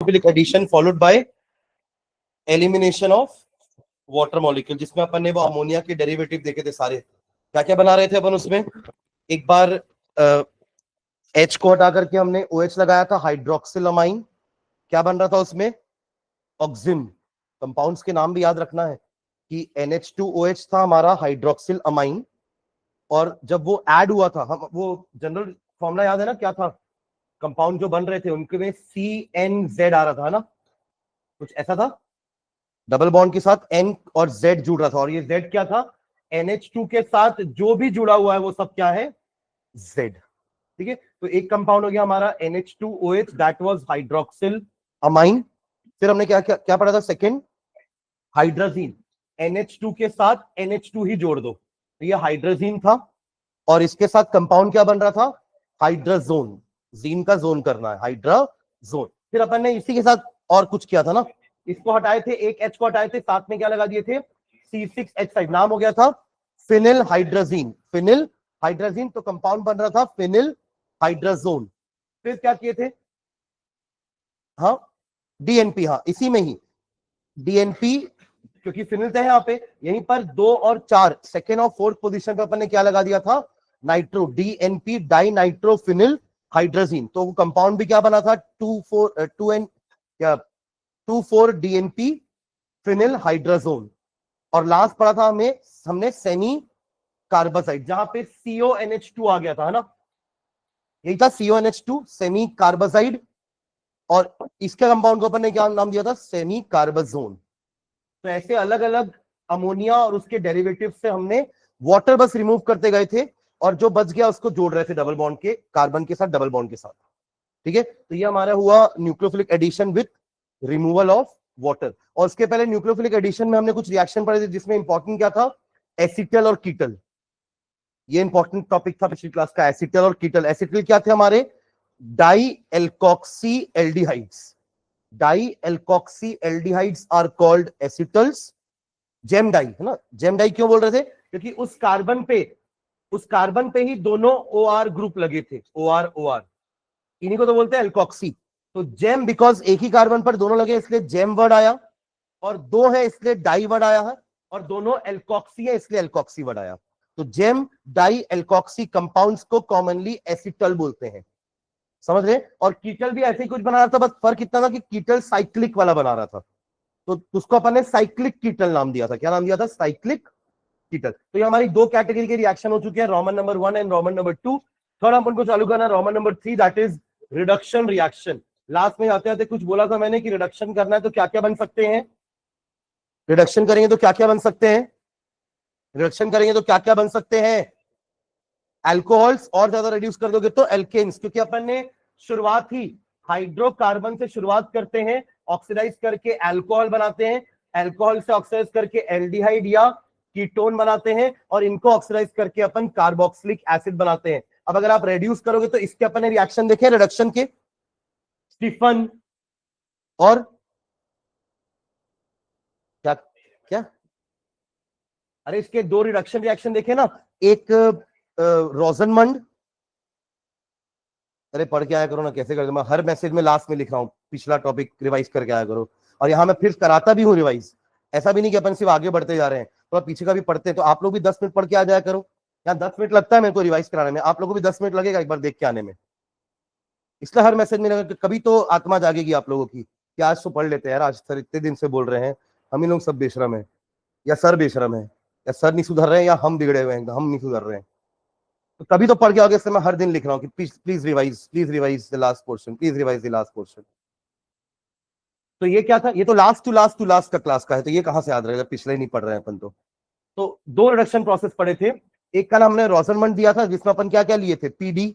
Addition followed by elimination of water molecule, जिसमें अपन ने वो अमोनिया के डेरिवेटिव देखे थे सारे। क्या क्या बना रहे थे अपन उसमें? एक बार H को हटा करके हमने OH लगाया था, हाइड्रोक्सिल अमाइन। क्या बन रहा था उसमें? ऑक्सिन। कंपाउंड्स के नाम भी याद रखना है कि NH2OH था हमारा हाइड्रोक्सिल अमाइन, और जब वो ऐड हुआ था, हम वो जनरल फॉर्मूला याद है ना, क्या था? कंपाउंड जो बन रहे थे उनके में CNZ आ रहा था ना, कुछ ऐसा था। डबल बॉन्ड के साथ N और Z जुड़ रहा था, और ये Z क्या था? NH2 के साथ जो भी जुड़ा हुआ है वो सब क्या है? Z। ठीक है, तो एक कंपाउंड हो गया हमारा NH2OH, that was hydroxyl amine. फिर हमने क्या क्या, क्या पढ़ा था? Second, hydrazine. NH2 के साथ NH2 ही जोड़ दो, तो ये हाइड्रोजीन था, और इसके साथ कंपाउंड क्या बन रहा था? हाइड्रोजोन। जीन का जोन करना है, हाइड्रोजोन। फिर अपन ने इसी के साथ और कुछ किया था ना, इसको हटाए थे, एक H को हटाए थे, साथ में क्या लगा दिए थे? C6H5, नाम हो गया था फिनिल हाइड्रोजीन। फिनिल हाइड्रोजीन, तो कंपाउंड बन रहा था फिनिल हाइड्रोजोन। फिर क्या किए थे? हाँ, DNP, हाँ इसी में ही DNP, क्योंकि फिनिल है यहाँ पे, यहीं पर 2 और 4 सेकेंड और फोर्थ पोजीशन पे अपन ने क्या लगा दिया था? Nitro, DNP di nitro phenyl hydrazine. तो वो कंपाउंड भी क्या बना था? 2,4 DNP फिनिल हाइड्रोजोन। और लास्ट पढ़ा था हमने सेमी कार्बासाइड, जहां पे CONH2 आ गया था, है ना, यही था CONH2, सेमी कार्बासाइड। और इसके कंपाउंड को अपन ने क्या नाम दिया था? सेमी कार्बाजोन। तो ऐसे अलग अलग अमोनिया और उसके डेरिवेटिव से हमने वाटर बस रिमूव करते गए थे, और जो बच गया उसको जोड़ रहे थे डबल बॉन्ड के, कार्बन के साथ डबल बॉन्ड के साथ। ठीक है, तो ये हमारा हुआ nucleophilic addition with removal of water. और उसके पहले न्यूक्लियोफिलिक एडिशन में हमने कुछ रिएक्शन पढ़े थे, जिसमें इंपॉर्टेंट क्या था? एसिटल और कीटल। ये इंपॉर्टेंट टॉपिक था पिछली क्लास का, एसिटल और कीटल। एसिटल क्या थे हमारे? Di alkoxy aldehydes. Di alkoxy aldehydes are called acetals. Gem di, है ना, जेम डाई क्यों बोल रहे थे? क्योंकि उस कार्बन पे ही दोनों OR ग्रुप लगे थे, OR OR, इन्हीं को तो बोलते हैं एल्कोक्सी। तो जेम, बिकॉज एक ही कार्बन पर दोनों लगे इसलिए जेम वर्ड आया, और दो है इसलिए डाई वर्ड आया है, और दोनों एल्कोक्सी है इसलिए एल्कोक्सी वर्ड आया। तो जेम डाई एल्कोक्सी कंपाउंड्स को कॉमनली एसिटल बोलते हैं, समझ रहे? और कीटल भी ऐसे ही कुछ बना रहा था, बस फर्क इतना था कि कीटल साइक्लिक वाला बना रहा था, तो उसको अपन ने साइक्लिक कीटल नाम दिया था। क्या नाम दिया था? साइक्लिक कीटल। तो ये हमारी दो कैटेगरी के रिएक्शन हो चुके हैं, Roman number 1 and Roman number 2। थोड़ा अपन को चालू करना Roman number 3, that is reduction reaction. Last में आते आते कुछ बोला था मैंने कि रिडक्शन करना है तो क्या क्या बन सकते हैं? रिडक्शन करेंगे तो क्या क्या बन सकते हैं? रिडक्शन करेंगे तो क्या क्या बन सकते हैं? अल्कोहल्स, और ज्यादा रिड्यूस कर दोगे तो एल्केन्स, क्योंकि अपन ने शुरुआत ही हाइड्रोकार्बन से शुरुआत करते हैं, ऑक्सीडाइज करके अल्कोहल बनाते हैं, अल्कोहल से ऑक्सीडाइज करके एल्डिहाइड या कीटोन बनाते हैं, और इनको ऑक्सीडाइज करके अपन कार्बोक्सिलिक एसिड बनाते हैं। अब अगर आप रिड्यूस करोगे तो इसके अपन ने रिएक्शन देखे रिडक्शन के, स्टीफन और क्या क्या, अरे इसके दो रिडक्शन रिएक्शन देखे ना, एक रोजनमंड, अरे पढ़ के आया करो ना, कैसे कर दो, मैं हर मैसेज में लास्ट में लिख रहा हूँ पिछला टॉपिक रिवाइज करके आया करो, और यहाँ मैं फिर कराता भी हूँ रिवाइज। ऐसा भी नहीं कि अपन सिर्फ आगे बढ़ते जा रहे हैं, तो पीछे का भी पढ़ते हैं, तो आप लोग भी 10 मिनट पढ़ के आ जाया करो। यहाँ 10 मिनट लगता है मेरे को रिवाइज कराने में, आप लोगों को भी 10 मिनट लगेगा एक बार देख के आने में, इसलिए हर मैसेज में कभी तो आत्मा जागेगी आप लोगों की कि आज तो पढ़ लेते हैं यार, आज सर इतने दिन से बोल रहे हैं, हम ही लोग सब बेशरम है, या सर बेशरम है, या सर नहीं सुधर रहे हैं, या हम बिगड़े हुए हैं, हम नहीं सुधर रहे हैं। तो कभी तो पढ़ के आगे से मैं हर दिन लिख रहा हूँ कि please revise the last portion, please revise the last portion. तो ये क्या था? ये तो लास्ट टू लास्ट का क्लास का है, तो ये कहां से याद रहेगा, पिछले ही नहीं पढ़ रहे हैं अपन तो दो रिडक्शन प्रोसेस पढ़े थे। एक का नाम हमने रोजनमंड दिया था, जिसमें अपन क्या क्या लिए थे? PD,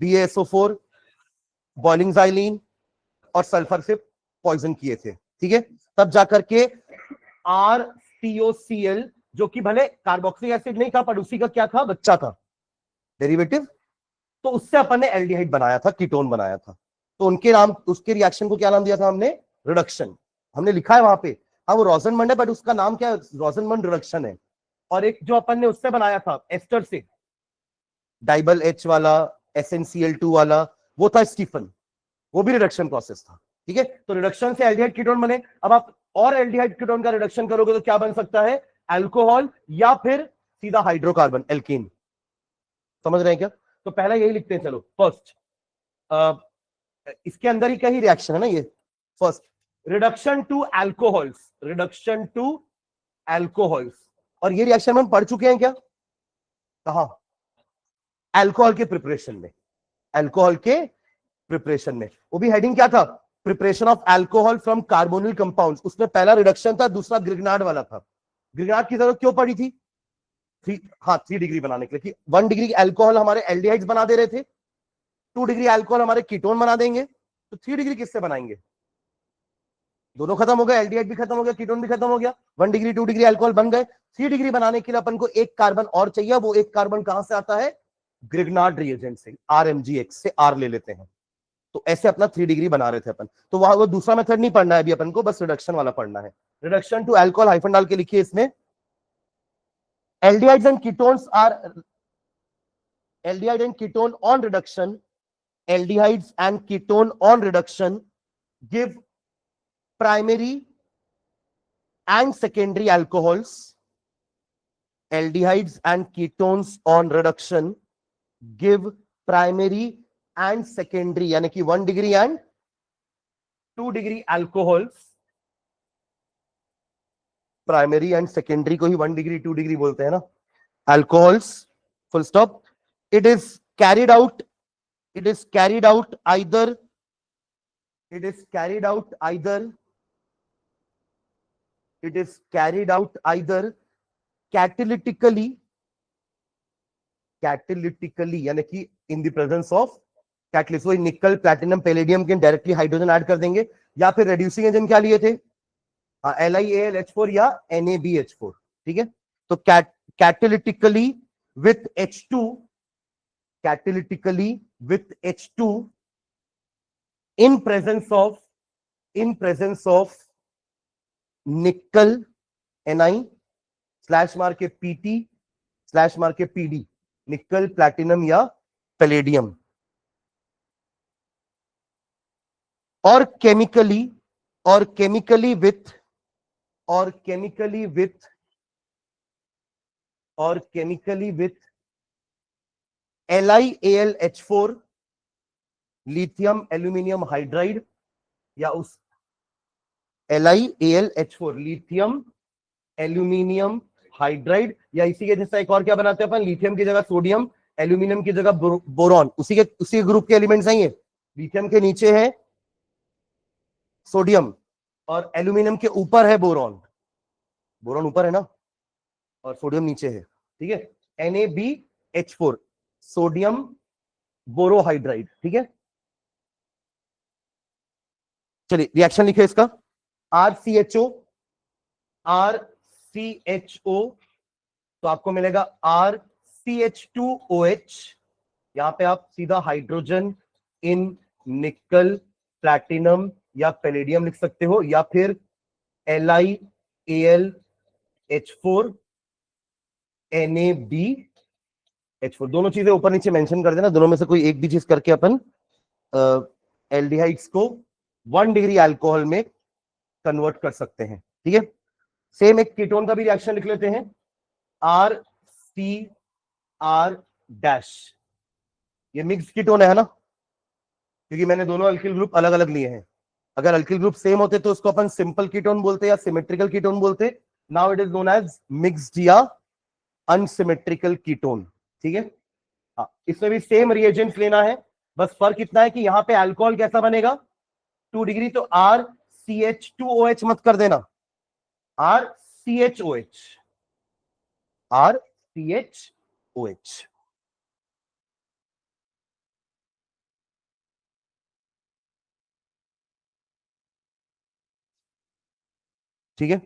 BaSO4, बॉइलिंग जाइलिन और सल्फर से पॉइजन किए थे। ठीक है, तब जाकर के RCOCl, जो कि भले कार्बोक्सिलिक एसिड नहीं था पर उसी का क्या था? बच्चा था, डेरिवेटिव, तो उससे अपन ने एल्डिहाइड बनाया था, कीटोन बनाया था। तो उनके नाम, उसके रिएक्शन को क्या नाम दिया था हमने? रिडक्शन। हमने लिखा है वहां पे, हाँ वो रोजनमंड है बट उसका नाम क्या है? रोजनमंड रिडक्शन है। और एक जो अपन ने उससे बनाया था एस्टर से, डाइबल H वाला, SnCl2 वाला, वो था स्टीफन, वो भी रिडक्शन प्रोसेस था। ठीक है, तो रिडक्शन से एल्डिहाइड कीटोन बने। अब आप और एल्डिहाइड कीटोन का रिडक्शन करोगे तो क्या बन सकता है, अल्कोहल या फिर सीधा हाइड्रोकार्बन एल्कीन। समझ रहे हैं क्या? तो पहला यही लिखते हैं, चलो फर्स्ट, इसके अंदर ही क्या ही रिएक्शन है ना ये। First, reduction to alcohols, reduction to alcohols, और ये रिएक्शन हम पढ़ चुके हैं क्या, कहा, अल्कोहल के प्रिपरेशन में, अल्कोहल के प्रिपरेशन में। वो भी हेडिंग क्या था, preparation of alcohol from carbonyl compounds. उसमें पहला रिडक्शन था, दूसरा ग्रिग्नार्ड वाला था। ग्रिग्नार्ड की जरूरत क्यों पड़ी थी, 3 डिग्री बनाने के लिए, कि 1 डिग्री अल्कोहल हमारे एल्डिहाइड्स बना दे रहे थे, 2 डिग्री अल्कोहल हमारे कीटोन बना देंगे, तो 3 डिग्री किससे बनाएंगे, दोनों खत्म हो गए, एल्डिहाइड भी खत्म हो गया, कीटोन भी खत्म हो गया, 1 डिग्री 2 डिग्री अल्कोहल बन गए। 3 डिग्री बनाने के लिए अपन को एक कार्बन और चाहिए, वो एक कार्बन कहां से आता है, ग्रिग्नार्ड रिएजेंट से, RMgX से R ले लेते हैं। तो ऐसे अपना 3 डिग्री बना रहे थे अपन। तो वहां वो दूसरा मेथड नहीं पढ़ना है अभी अपन को, बस रिडक्शन वाला पढ़ना है। रिडक्शन टू अल्कोहल हाइफन डाल के लिखिए इसमें, aldehydes and ketones are, aldehyde and ketone on reduction, aldehydes and ketone on reduction give primary and secondary alcohols. Aldehydes and ketones on reduction give primary and secondary, यानी कि 1 degree and 2 degree alcohols. Primary and secondary को ही 1 degree 2 degree बोलते हैं ना, alcohols, full stop. It is carried out, it is carried out either, it is carried out either, it is carried out either catalytically, catalytically यानी कि in the presence of catalyst, वही निकल platinum palladium के directly hydrogen add कर देंगे, या फिर reducing agent क्या लिए थे, LiAlH4 या NaBH4, ठीक है। तो catalytically with H2, catalytically with H2 in presence of, in presence of निकल Ni स्लैश मार के Pt स्लैश मार के Pd, निकल प्लैटिनम या पैलेडियम, और केमिकली, और केमिकली विथ, और केमिकली विथ, और chemically with LiAlH4 lithium aluminium hydride, या उस LiAlH4 लिथियम एल्यूमिनियम हाइड्राइड, या इसी के जैसा एक और क्या बनाते हैं अपन, लिथियम की जगह सोडियम, एल्यूमिनियम की जगह बोरॉन, उसी ग्रुप के एलिमेंट्स हैं ये। लिथियम के नीचे है सोडियम और एल्यूमिनियम के ऊपर है बोरॉन, बोरॉन ऊपर है ना और सोडियम नीचे है, ठीक है। NaBH4 सोडियम बोरोहाइड्राइड, ठीक है। चलिए रिएक्शन लिखे इसका, RCHO, RCHO, तो आपको मिलेगा RCH2OH, यहां पे आप सीधा हाइड्रोजन इन निकल प्लैटिनम या पैलेडियम लिख सकते हो, या फिर LiAlH4 NaBH4, दोनों चीजें ऊपर नीचे मेंशन कर देना, दोनों में से कोई एक भी चीज करके अपन एल्डिहाइड्स को 1 डिग्री अल्कोहल में कन्वर्ट कर सकते हैं, ठीक है। सेम एक कीटोन का भी रिएक्शन लिख लेते हैं, RCR डैश, ये मिक्स कीटोन है ना, क्योंकि मैंने दोनों अल्किल ग्रुप अलग अलग लिए हैं। अगर अल्किल ग्रुप सेम होते तो उसको अपन सिंपल कीटोन बोलते या सिमेट्रिकल कीटोन बोलते। Now it is known as mixed या अनसिमेट्रिकल कीटोन, ठीक है। हाँ, इसमें भी सेम रिएजेंट्स लेना है, बस फर्क इतना है कि यहां पे अल्कोहल कैसा बनेगा, 2 डिग्री, तो RCH2OH मत कर देना, RCHOH, RCHOH, ठीक है।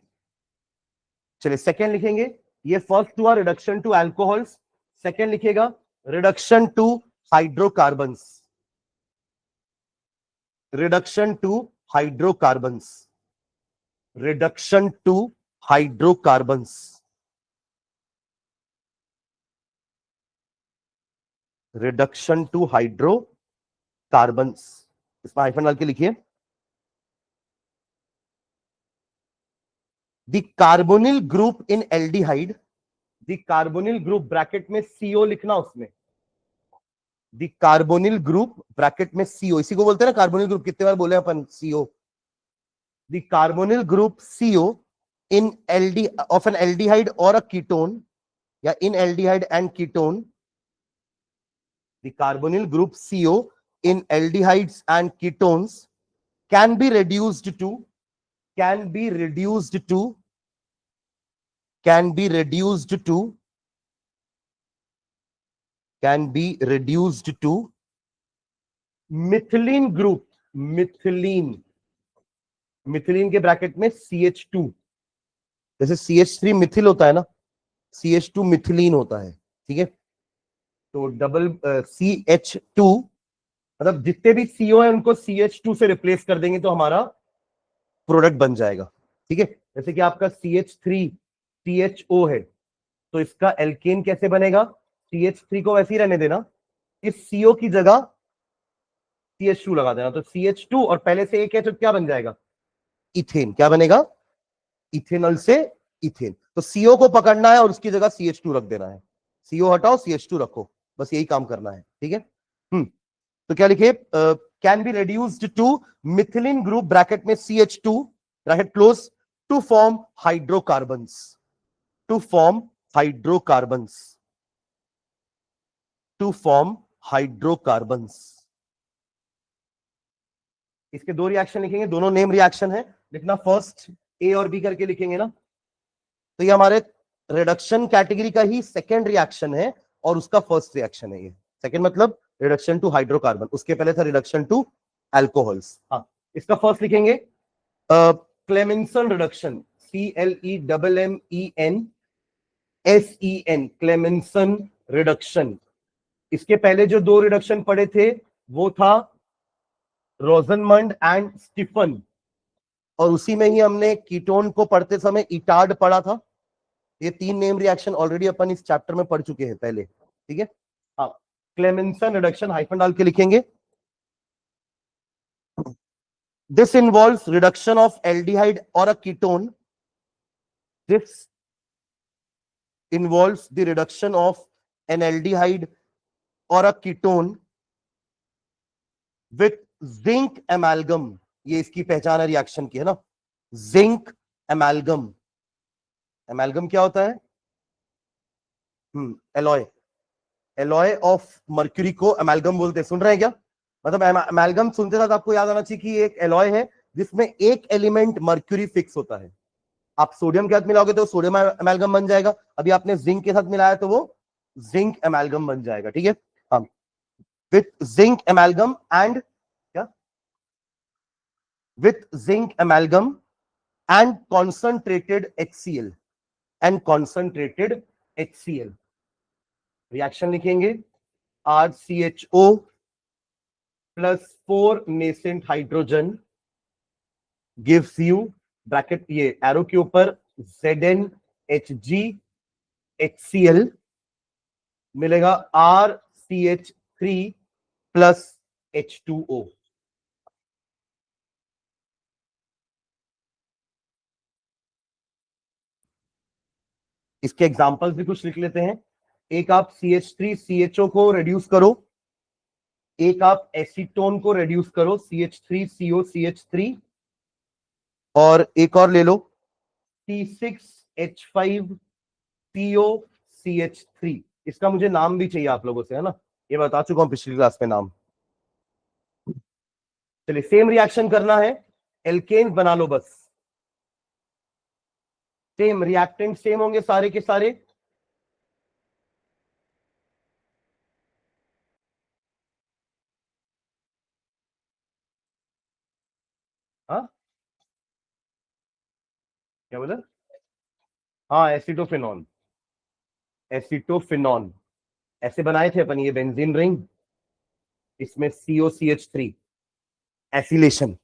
चलिए सेकेंड लिखेंगे, ये फर्स्ट हुआ रिडक्शन टू अल्कोहल्स, सेकेंड लिखेगा reduction to hydrocarbons, reduction to hydrocarbons, reduction to hydrocarbons, reduction to hydrocarbons, इसमें हाइफन डाल के लिखिए, the carbonyl group in aldehyde, the carbonyl group bracket में सीओ लिखना, उसमें द कार्बोनिल ग्रुप ब्रैकेट में C O, इसी को बोलते हैं ना कार्बोनिल ग्रुप, कितने बार बोले अपन CO, the carbonyl group CO in aldi of an aldehyde और अ कीटोन, या in aldehyde and ketone, the carbonyl group CO in aldehydes and ketones can be reduced to can be reduced to can be reduced to can be reduced to methylene group, methylene, methylene के bracket में CH2, जैसे CH3 Mithil होता है ना, CH2 methylene होता है, ठीक है। तो डबल CH2, मतलब जितने भी CO है उनको CH2 से रिप्लेस कर देंगे तो हमारा प्रोडक्ट बन जाएगा, ठीक है। जैसे कि आपका CH3 CHO है, तो इसका एल्केन कैसे बनेगा, CH3 को वैसे ही रहने देना, इस CO की जगह CH2 लगा देना, तो CH2 और पहले से एक है तो क्या बन जाएगा, इथेन, क्या बनेगा, इथेनॉल से इथेन। तो CO को पकड़ना है और उसकी जगह CH2 रख देना है, CO हटाओ CH2 रखो, बस यही काम करना है, ठीक है। तो क्या लिखे, can be reduced to methylene group bracket में CH2 bracket close to form hydrocarbons, to form hydrocarbons, to form hydrocarbons. इसके दो रिएक्शन लिखेंगे, दोनों नेम रिएक्शन है, लिखना फर्स्ट ए और बी करके लिखेंगे ना, तो ये हमारे रिडक्शन कैटेगरी का ही सेकेंड रिएक्शन है और उसका फर्स्ट रिएक्शन है। ये सेकेंड मतलब रिडक्शन टू हाइड्रोकार्बन, उसके पहले था रिडक्शन टू एल्कोहल्स। हाँ, इसका फर्स्ट लिखेंगे Clemmensen reduction, CLEMENSEN, Clemmensen reduction. इसके पहले जो दो रिडक्शन पढ़े थे वो था रोजनमंड एंड स्टीफन, और उसी में ही हमने कीटोन को पढ़ते समय इटार्ड पढ़ा था। ये तीन नेम रिएक्शन ऑलरेडी अपन इस चैप्टर में पढ़ चुके हैं पहले, ठीक है। हाँ, क्लेमेंसन रिडक्शन हाइफन डाल के लिखेंगे, this involves reduction of aldehyde और a ketone, this involves the reduction of an aldehyde or a ketone with zinc amalgam। ये इसकी पहचान है रिएक्शन की, है ना, जिंक एमालगम। एमालगम क्या होता है, एलॉय, एलॉय ऑफ मर्क्यूरी को एमालगम बोलते हैं, सुन रहे हैं क्या, मतलब एमालगम सुनते साथ आपको याद आना चाहिए कि एक एलॉय है जिसमें एक एलिमेंट मर्क्यूरी फिक्स होता है। आप सोडियम के साथ मिलाओगे तो सोडियम एमालगम बन जाएगा, अभी आपने जिंक के साथ मिलाया तो वो जिंक एमालगम बन जाएगा, ठीक है। हाँ, विथ जिंक एमालगम एंड क्या, with zinc amalgam and concentrated HCl, and concentrated HCl। Reaction लिखेंगे RCHO plus 4 nascent hydrogen gives you, bracket ये एरो के ऊपर ZnHg HCl मिलेगा RCH3 प्लस H2O। इसके एग्जांपल्स भी कुछ लिख लेते हैं। एक आप CH3CHO को रेड्यूस करो, एक आप एसीटोन को रेड्यूस करो CH3COCH3, और एक और ले लो C6H5COCH3। इसका मुझे नाम भी चाहिए आप लोगों से, है ना, ये बता चुका हूं पिछली क्लास में नाम। चलिए सेम रिएक्शन करना है, एल्केन बना लो बस, सेम रिएक्टेंट सेम होंगे सारे के सारे। हाँ, क्या बोला, हाँ एसिटोफिनॉन, एसिटोफिनॉन ऐसे बनाए थे अपन, ये बेंजीन रिंग, इसमें COCH3, acylation,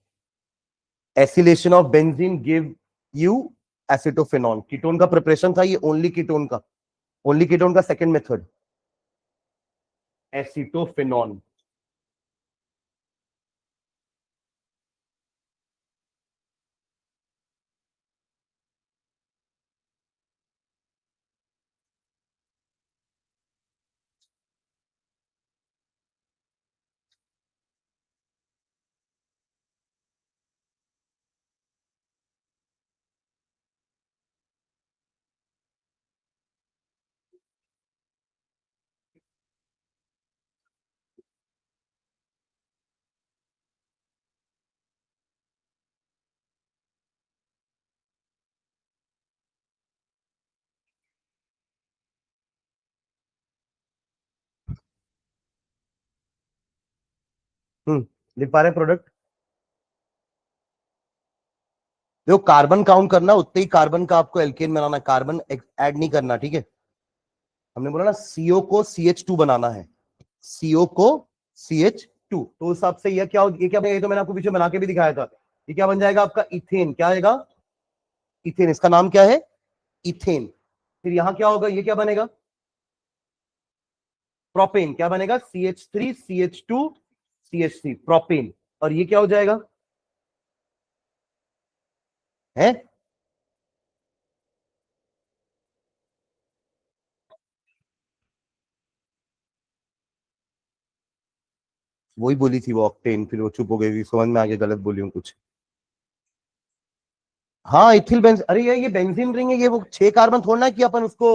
acylation of benzene give you acetophenone. Ketone का प्रिपरेशन था ये, ओनली कीटोन का, ओनली कीटोन का सेकंड मेथड एसिटोफिनॉन। लिख पा रहे हैं प्रोडक्ट? देखो कार्बन काउंट करना, उतने ही कार्बन का आपको एल्केन बनाना, कार्बन ऐड नहीं करना, ठीक है? हमने बोला ना सीओ को CH2 बनाना है, सीओ को CH2, तो उस हिसाब से ये क्या ये क्या बनेगा? ये तो मैंने आपको पीछे बना के भी दिखाया था। ये क्या बन जाएगा आपका? इथेन। क्या आएगा? इथेन। इसका नाम क्या है? इथेन। फिर यहां क्या होगा? ये क्या बनेगा? प्रोपेन। क्या बनेगा? CH3 CH2 CH3, propane. और ये क्या हो जाएगा? है वही बोली थी वो ऑक्टेन, फिर वो चुप हो गई, समझ में आ गया गलत बोली हूँ कुछ। हाँ इथिल बेंज, अरे ये बेंजीन रिंग है, ये वो 6 कार्बन थोड़ना है कि अपन उसको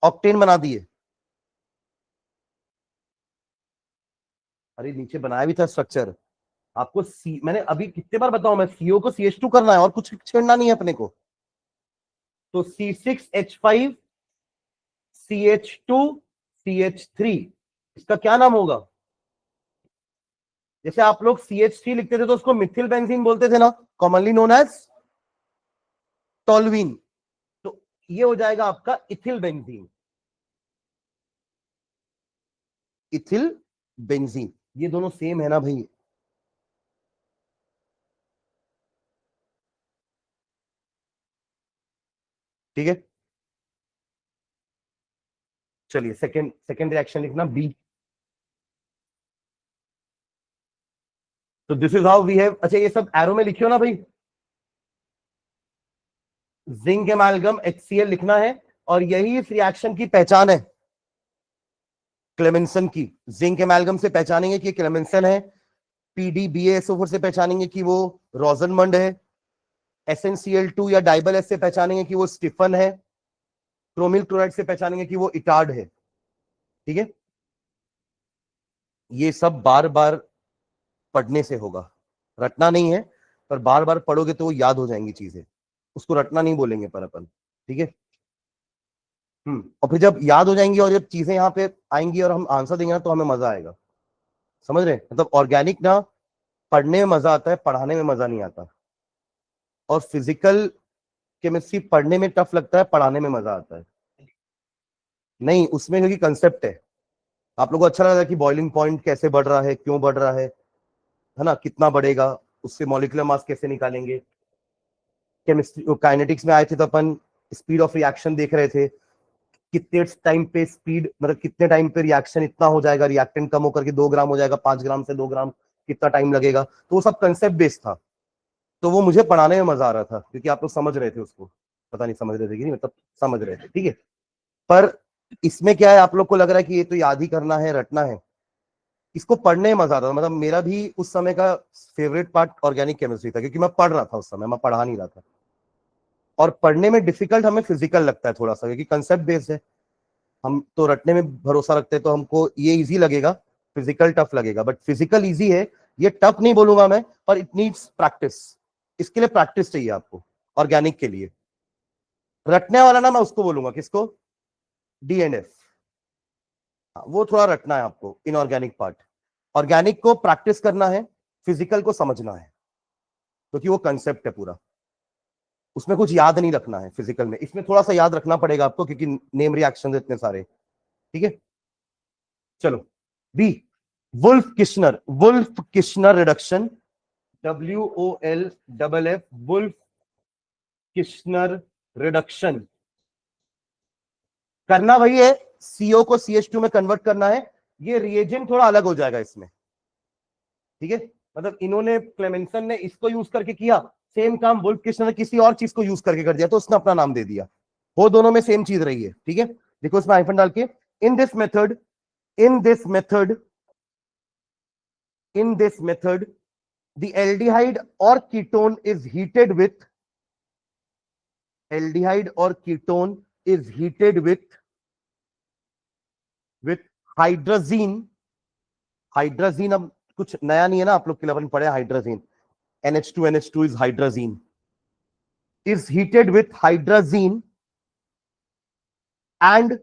ऑक्टेन बना दिए। अरे नीचे बनाया भी था स्ट्रक्चर आपको। मैंने अभी कितने बार बताऊं, मैं सीओ को CH2 करना है और कुछ छेड़ना नहीं है अपने को। तो C6H5 CH2 CH3, इसका क्या नाम होगा? जैसे आप लोग CH3 लिखते थे तो उसको मिथिल बेंजीन बोलते थे ना, कॉमनली नोन एज टोल्यूइन। तो ये हो जाएगा आपका इथिल बेंजीन। इथिल बेंजीन, ये दोनों सेम है ना भाई? ठीक है, चलिए सेकंड सेकंड रिएक्शन लिखना बी। तो this is how we have, अच्छा ये सब एरो में लिखियो ना भाई। जिंक एमालगम HCl लिखना है, और यही इस रिएक्शन की पहचान है, क्लेमेंसन की। जिंक एमालगम से पहचानेंगे कि क्लेमेंसन है, PDBaSO4 से पहचानेंगे कि वो रोजनमंड है, SnCl2 या डाइबल एस से पहचानेंगे कि वो स्टीफन है, क्रोमिल क्लोराइड से पहचानेंगे कि वो इटार्ड है। ठीक है, ये सब बार बार पढ़ने से होगा, रटना नहीं है, पर बार बार पढ़ोगे तो वो याद हो जाएंगी चीजें, उसको रटना नहीं बोलेंगे पर अपन। ठीक है। और फिर जब याद हो जाएंगी और जब चीजें यहाँ पे आएंगी और हम आंसर देंगे ना, तो हमें मजा आएगा। समझ रहे हैं? मतलब ऑर्गेनिक ना पढ़ने में मजा आता है, पढ़ाने में मजा नहीं आता। और फिजिकल केमिस्ट्री पढ़ने में टफ लगता है, पढ़ाने में मजा आता है। नहीं उसमें क्योंकि कंसेप्ट है, आप लोगों को अच्छा लग रहा है कि बॉइलिंग पॉइंट कैसे बढ़ रहा है, क्यों बढ़ रहा है ना, कितना बढ़ेगा, उससे मॉलिक्यूलर मास कैसे निकालेंगे। केमिस्ट्री काइनेटिक्स में आए थे तो अपन स्पीड ऑफ रिएक्शन देख रहे थे, कितने टाइम पे स्पीड, मतलब कितने टाइम पे रिएक्शन इतना हो जाएगा, रिएक्टेंट कम होकर के 2 ग्राम हो जाएगा, 5 ग्राम से 2 ग्राम कितना टाइम लगेगा, तो वो सब कंसेप्ट बेस्ड था। तो वो मुझे पढ़ाने में मजा आ रहा था क्योंकि आप लोग समझ रहे थे उसको, पता नहीं समझ रहे थे कि नहीं, मतलब समझ रहे थे। ठीक है, पर इसमें क्या है, आप लोग को लग रहा है कि ये तो याद ही करना है, रटना है, इसको पढ़ने में मजा आता था। मतलब मेरा भी उस समय का फेवरेट पार्ट ऑर्गेनिक केमिस्ट्री था, क्योंकि मैं पढ़ रहा था उस समय, मैं पढ़ा नहीं रहा था। और पढ़ने में डिफिकल्ट हमें फिजिकल लगता है थोड़ा सा, क्योंकि कंसेप्ट बेस्ड है। हम तो रटने में भरोसा रखते हैं, तो हमको ये इजी लगेगा, फिजिकल टफ लगेगा। बट फिजिकल इजी है, ये टफ नहीं बोलूंगा मैं, पर इट नीड्स प्रैक्टिस। इसके लिए प्रैक्टिस चाहिए आपको, ऑर्गेनिक के लिए। रटने वाला ना मैं उसको बोलूंगा, किसको? DNF। वो थोड़ा रटना है आपको, इनऑर्गेनिक पार्ट। ऑर्गेनिक को प्रैक्टिस करना है, फिजिकल को समझना है, क्योंकि वो कंसेप्ट है पूरा, उसमें कुछ याद नहीं रखना है फिजिकल में, इसमें थोड़ा सा याद रखना पड़ेगा आपको, क्योंकि नेम रिएक्शन इतने सारे। ठीक है, चलो B, Wolff Kishner reduction, WOLFF, Wolff Kishner reduction. करना वही है, CO को CH2 में कन्वर्ट करना है। ये रिएजेंट थोड़ा अलग हो जाएगा इसमें। ठीक है, मतलब इन्होंने क्लेमेंसन ने इसको यूज करके किया, सेम काम वुल्फ किश्नर ने किसी और चीज को यूज करके कर दिया, तो उसने अपना नाम दे दिया। वो दोनों में सेम चीज रही है। ठीक है, देखो इसमें हाइफन डाल के, in this method, in this method, in this method the aldehyde or ketone is heated with, aldehyde or ketone is heated with hydrazine। Hydrazine अब कुछ नया नहीं है ना, आप लोग के लिए अपन पढ़े hydrazine, NH2 is hydrazine, is heated with hydrazine and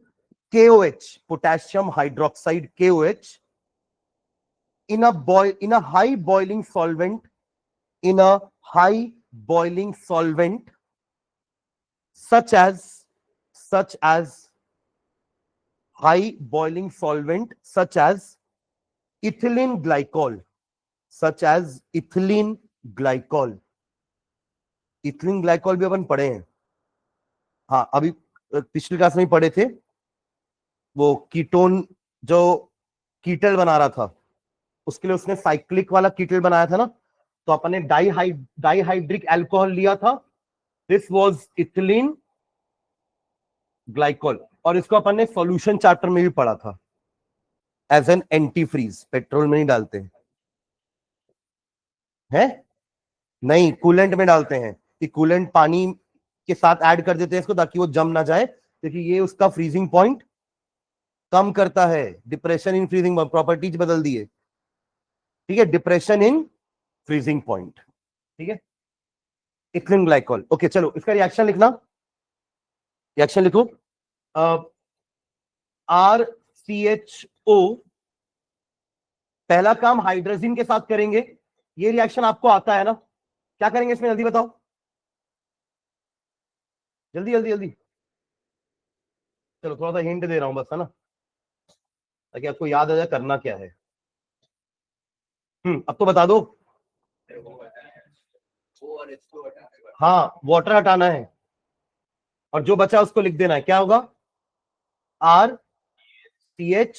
KOH, potassium hydroxide, KOH, in a high boiling solvent, in a high boiling solvent, such as high boiling solvent, such as ethylene glycol, such as ethylene glycol. Ethylene glycol भी अपन पढ़े हैं, हाँ अभी पिछली class में ही पढ़े थे। वो कीटोन जो कीटल बना रहा था, उसके लिए उसने साइक्लिक वाला कीटल बनाया था ना, तो अपन ने डाइहाइड्रिक अल्कोहल लिया था, दिस वाज इथिलीन ग्लाइकॉल, और इसको अपन ने सॉल्यूशन चैप्टर में भी पढ़ा था as an antifreeze. Petrol में नहीं डालते हैं, नहीं कूलेंट में डालते हैं, कि कूलेंट पानी के साथ ऐड कर देते हैं इसको ताकि वो जम ना जाए, क्योंकि ये उसका फ्रीजिंग पॉइंट कम करता है। डिप्रेशन इन फ्रीजिंग प्रॉपर्टीज बदल दिए, ठीक है, डिप्रेशन इन फ्रीजिंग पॉइंट, ठीक है। इथिलीन ग्लाइकॉल, ओके चलो इसका रिएक्शन लिखना, रिएक्शन लिखो। RCHO, पहला काम हाइड्रोजन के साथ करेंगे, ये रिएक्शन आपको आता है ना, क्या करेंगे इसमें जल्दी बताओ, जल्दी जल्दी जल्दी, चलो थोड़ा सा हिंट दे रहा हूं बस, है ना, ताकि आपको याद आ जाए करना क्या है। अब तो बता दो। हाँ वाटर हटाना है, और जो बचा उसको लिख देना है, क्या होगा, RCH,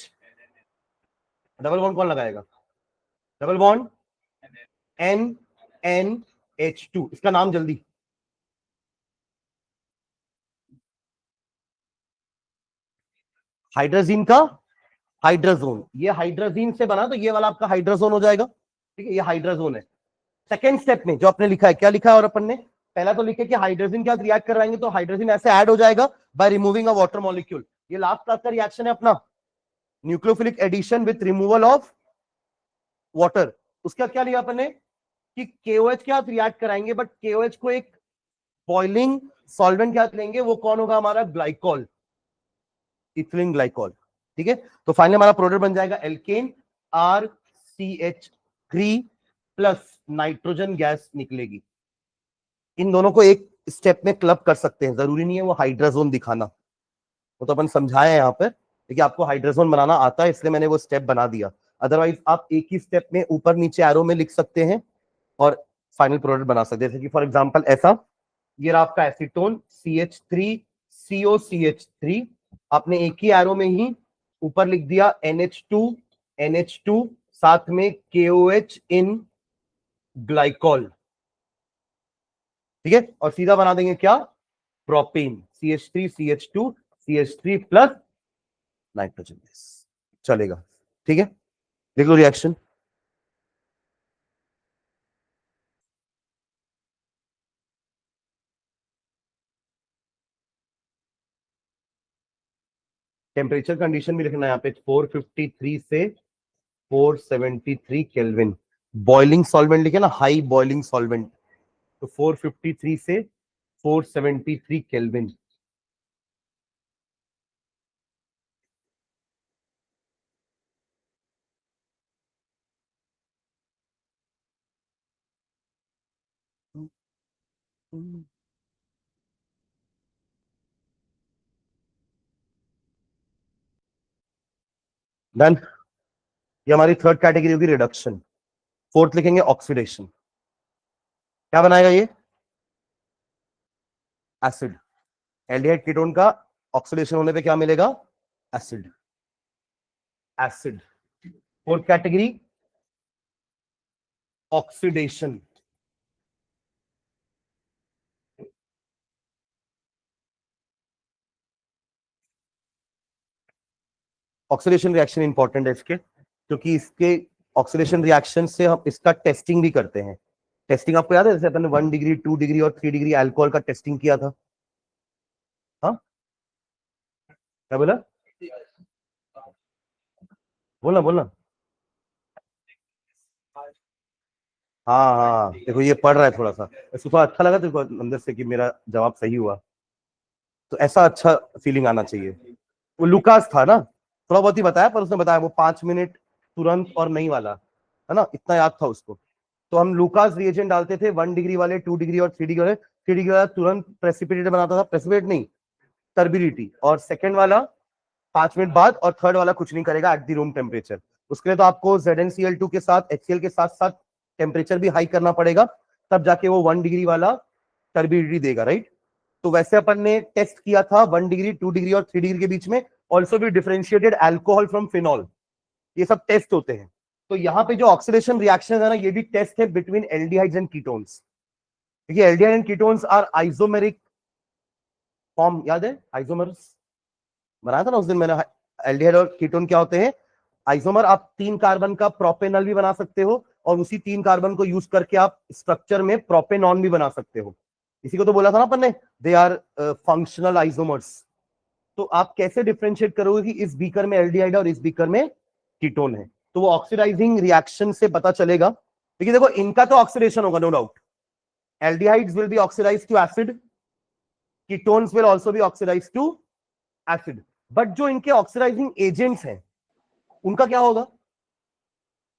डबल बॉन्ड कौन लगाएगा, डबल बॉन्ड NNH2, इसका नाम जल्दी, हाइड्रोजन का हाइड्रोजोन, ये हाइड्रोजन से बना तो ये वाला आपका हाइड्रोजोन हो जाएगा, ठीक है, ये हाइड्रोजोन है। सेकेंड स्टेप में जो आपने लिखा है, क्या लिखा है, और अपन ने पहला तो लिखे कि हाइड्रोजन के साथ रिएक्ट करवाएंगे तो हाइड्रोजन ऐसे ऐड हो जाएगा by removing a water molecule, ये लास्ट क्लास का रिएक्शन है अपना, nucleophilic addition with removal of water. उसका क्या लिया अपन ने कि KOH के साथ रिएक्ट कराएंगे, बट KOH को एक बॉइलिंग सॉल्वेंट के साथ लेंगे, वो कौन होगा हमारा, ग्लाइकॉल, इथिलीन ग्लाइकॉल, ठीक है। तो फाइनली हमारा प्रोडक्ट बन जाएगा alkene, RCH3 plus nitrogen gas निकलेगी। इन दोनों को एक स्टेप में क्लब कर सकते हैं, जरूरी नहीं है वो हाइड्रोजोन दिखाना, वो तो अपन समझाए हैं यहाँ पर, देखिए आपको हाइड्रोजोन बनाना आता है इसलिए मैंने वो स्टेप बना दिया, अदरवाइज आप एक ही स्टेप में ऊपर नीचे एरो में लिख सकते हैं और फाइनल प्रोडक्ट बना सकते हैं। जैसे कि फॉर एग्जांपल ऐसा, ये रहा आपका एसीटोन CH3COCH3, आपने एक ही एरो में ही ऊपर लिख दिया NH2 साथ में KOH इन ग्लाइकॉल, ठीक है, और सीधा बना देंगे क्या, propane, CH3CH2CH3 plus nitrogen gas, चलेगा, ठीक है। देख लो रिएक्शन, टेम्परेचर कंडीशन भी लिखना है यहाँ पे, 453 से 473 केल्विन, बॉइलिंग सॉल्वेंट लिखे ना, हाई बॉइलिंग सॉल्वेंट, तो 453 से 473 केल्विन। डन, ये हमारी थर्ड कैटेगरी होगी रिडक्शन। फोर्थ लिखेंगे ऑक्सीडेशन, क्या बनाएगा ये, एसिड, एल्डिहाइड कीटोन का ऑक्सीडेशन होने पे क्या मिलेगा, acid, acid. Fourth category oxidation, oxidation reaction important है इसके, क्योंकि इसके ऑक्सीडेशन रिएक्शन से हम इसका टेस्टिंग भी करते हैं। टेस्टिंग आपको याद है, जैसे अपन ने 1 डिग्री 2 डिग्री और 3 डिग्री अल्कोहल का टेस्टिंग किया था, हाँ क्या बोला, बोलना बोलना, हाँ हाँ देखो ये पढ़ रहा है थोड़ा सा, इसको थोड़ा अच्छा लगा देखो अंदर से कि मेरा जवाब सही हुआ, तो ऐसा अच्छा फीलिंग आना चाहिए। वो लुकास था ना, थोड़ा बहुत ही बताया, पर उसने बताया वो 5 मिनट तुरंत और नहीं वाला, है ना, इतना याद था उसको। तो हम लूकास रिएजेंट डालते थे 1 डिग्री वाले, 2 डिग्री और 3 डिग्री वाले। 3 डिग्री वाला तुरंत प्रेसिपिटेट बनाता था, प्रेसिपिटेट नहीं, टर्बिडिटी, और सेकंड वाला 5 मिनट बाद, और थर्ड वाला कुछ नहीं करेगा एट द रूम टेम्परेचर। उसके लिए तो आपको ZnCl2 के साथ HCl के साथ साथ टेम्परेचर भी हाई करना पड़ेगा, तब जाके वो 1 डिग्री वाला टर्बिडिटी देगा, राइट। तो वैसे अपन ने टेस्ट किया था 1 डिग्री, 2 डिग्री और 3 डिग्री के बीच में। ऑल्सो भी डिफरेंशिएटेड अल्कोहल फ्रॉम फिनॉल, ये सब टेस्ट होते हैं। तो यहाँ पे जो ऑक्सीडेशन रिएक्शन है ना, ये भी टेस्ट है बिटवीन एल्डिहाइड्स एंड कीटोन्स। देखिए aldehyde and ketones are isomeric form, याद है आइसोमर्स बनाया था ना उस दिन मैंने। एल्डिहाइड और कीटोन क्या होते हैं, आइसोमर। आप 3 कार्बन का प्रोपेनॉल भी बना सकते हो, और उसी 3 कार्बन को यूज करके आप स्ट्रक्चर में प्रोपेनॉन भी बना सकते हो। इसी को तो बोला था ना अपन ने, दे आर फंक्शनल आइसोमर्स। तो आप कैसे डिफरेंशिएट करोगे कि इस बीकर में एल्डिहाइड और इस बीकर में कीटोन है, तो वो ऑक्सीडाइजिंग रिएक्शन से पता चलेगा। देखिए देखो इनका तो ऑक्सीडेशन होगा no doubt, aldehydes will be oxidized to acid, ketones will also be oxidized to acid. But जो इनके ऑक्सीडाइजिंग एजेंट्स हैं उनका क्या होगा,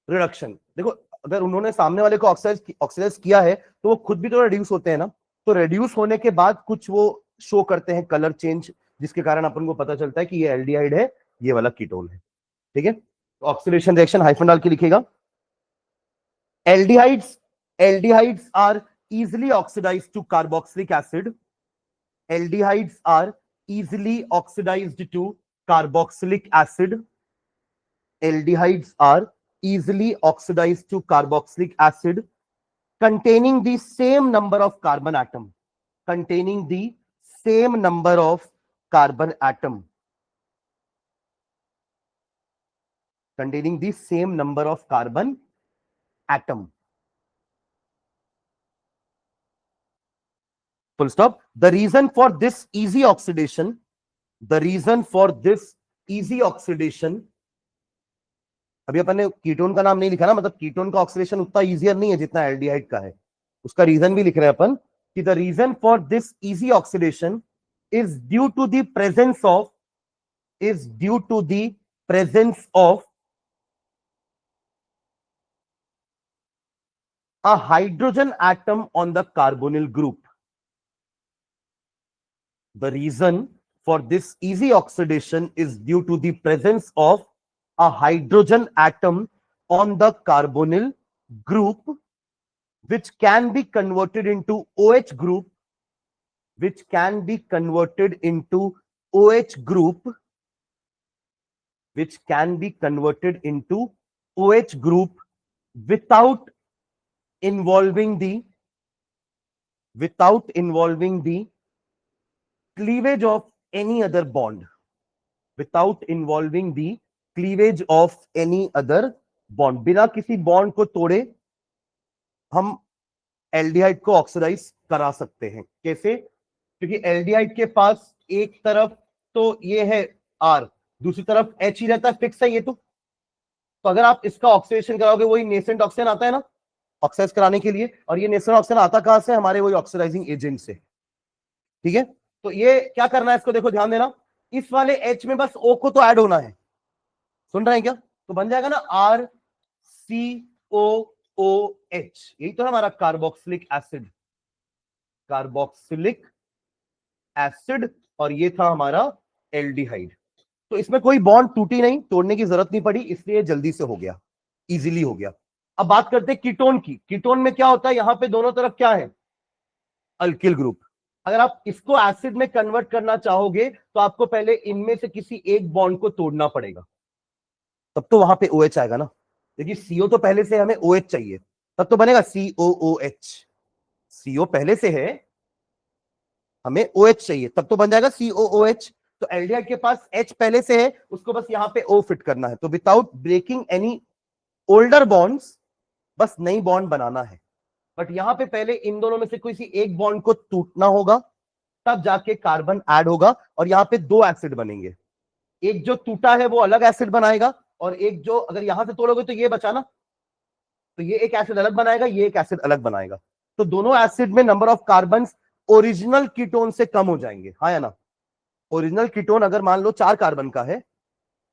रिडक्शन। देखो अगर उन्होंने सामने वाले को ऑक्सीडाइज किया है तो वो खुद भी तो रिड्यूस होते हैं ना, तो रिड्यूस होने के बाद कुछ वो शो करते हैं कलर चेंज, जिसके कारण अपन को पता चलता है कि ये एल्डिहाइड है, ये वाला कीटोन है, ठीक है। ऑक्सीडेशन रिएक्शन हाइफन डाल के लिखेगा। Aldehydes are easily oxidized to carboxylic acid, aldehydes are easily oxidized to carboxylic acid, aldehydes are easily oxidized to carboxylic acid containing the same number of carbon atom, containing the same number of carbon atom, containing the same number of carbon atom, full stop. The reason for this easy oxidation, the reason for this easy oxidation, अभी अपन ने ketone का नाम नहीं लिखा ना, मतलब ketone का oxidation उतना इजियर नहीं है जितना एल्डिहाइड का है, उसका रीजन भी लिख रहे हैं अपन कि the reason for this easy oxidation is due to the presence of, is due to the presence of a hydrogen atom on the carbonyl group. The reason for this easy oxidation is due to the presence of a hydrogen atom on the carbonyl group, which can be converted into OH group, which can be converted into OH group, which can be converted into OH group without involving the cleavage of any other bond, without involving the cleavage of any other bond. बिना किसी bond को तोड़े हम aldehyde को oxidise करा सकते हैं। कैसे, क्योंकि एल्डिहाइड के पास एक तरफ तो ये है R, दूसरी तरफ H ही रहता है, फिक्स है ये तो अगर आप इसका ऑक्सीडेशन कराओगे, वही नेसेंट ऑक्सीजन आता है ना ऑक्साइड कराने के लिए, और ये नेसेंट ऑक्सीजन आता कहां से, हमारे वही ऑक्सीडाइजिंग एजेंट से, ठीक है। तो ये क्या करना है इसको, देखो ध्यान देना, इस वाले H में बस O को तो ऐड होना है, सुन रहे हैं क्या, तो बन जाएगा ना RCOOH, यही तो है हमारा कार्बोक्सिलिक एसिड, कार्बोक्सिलिक एसिड, और ये था हमारा एल्डिहाइड। तो इसमें कोई बॉन्ड टूटी नहीं, तोड़ने की जरूरत नहीं पड़ी, इसलिए जल्दी से हो गया, इजीली हो गया। अब बात करते हैं कीटोन की। कीटोन में क्या होता है, यहां पे दोनों तरफ क्या है, अल्किल ग्रुप। अगर आप इसको एसिड में कन्वर्ट करना चाहोगे तो आपको पहले इनमें से किसी एक बॉन्ड को तोड़ना पड़ेगा, तब तो वहां पे OH आएगा ना। देखिए CO तो पहले से हमें OH चाहिए, तब तो बनेगा COOH, CO पहले से है, हमें OH चाहिए, तब तो बन जाएगा COOH। तो एल्डिहाइड के पास H पहले से है, उसको बस यहां पे O फिट करना है। तो without breaking any older bonds, बस नई बॉन्ड बनाना है। बट यहां पे पहले इन दोनों में से किसी एक बॉन्ड को टूटना होगा, तब जाके कार्बन ऐड होगा, और यहां पे 2 एसिड बनेंगे। एक जो टूटा है वो अलग एसिड बनाएगा, और एक जो अगर यहां से तोड़ोगे तो ये बचा ना, तो ये एक एसिड अलग बनाएगा, ये एक एसिड अलग बनाएगा। तो दोनों एसिड में number of carbon original ketone से कम हो जाएंगे, हाँ या ना। ओरिजिनल कीटोन अगर मान लो 4 कार्बन का है,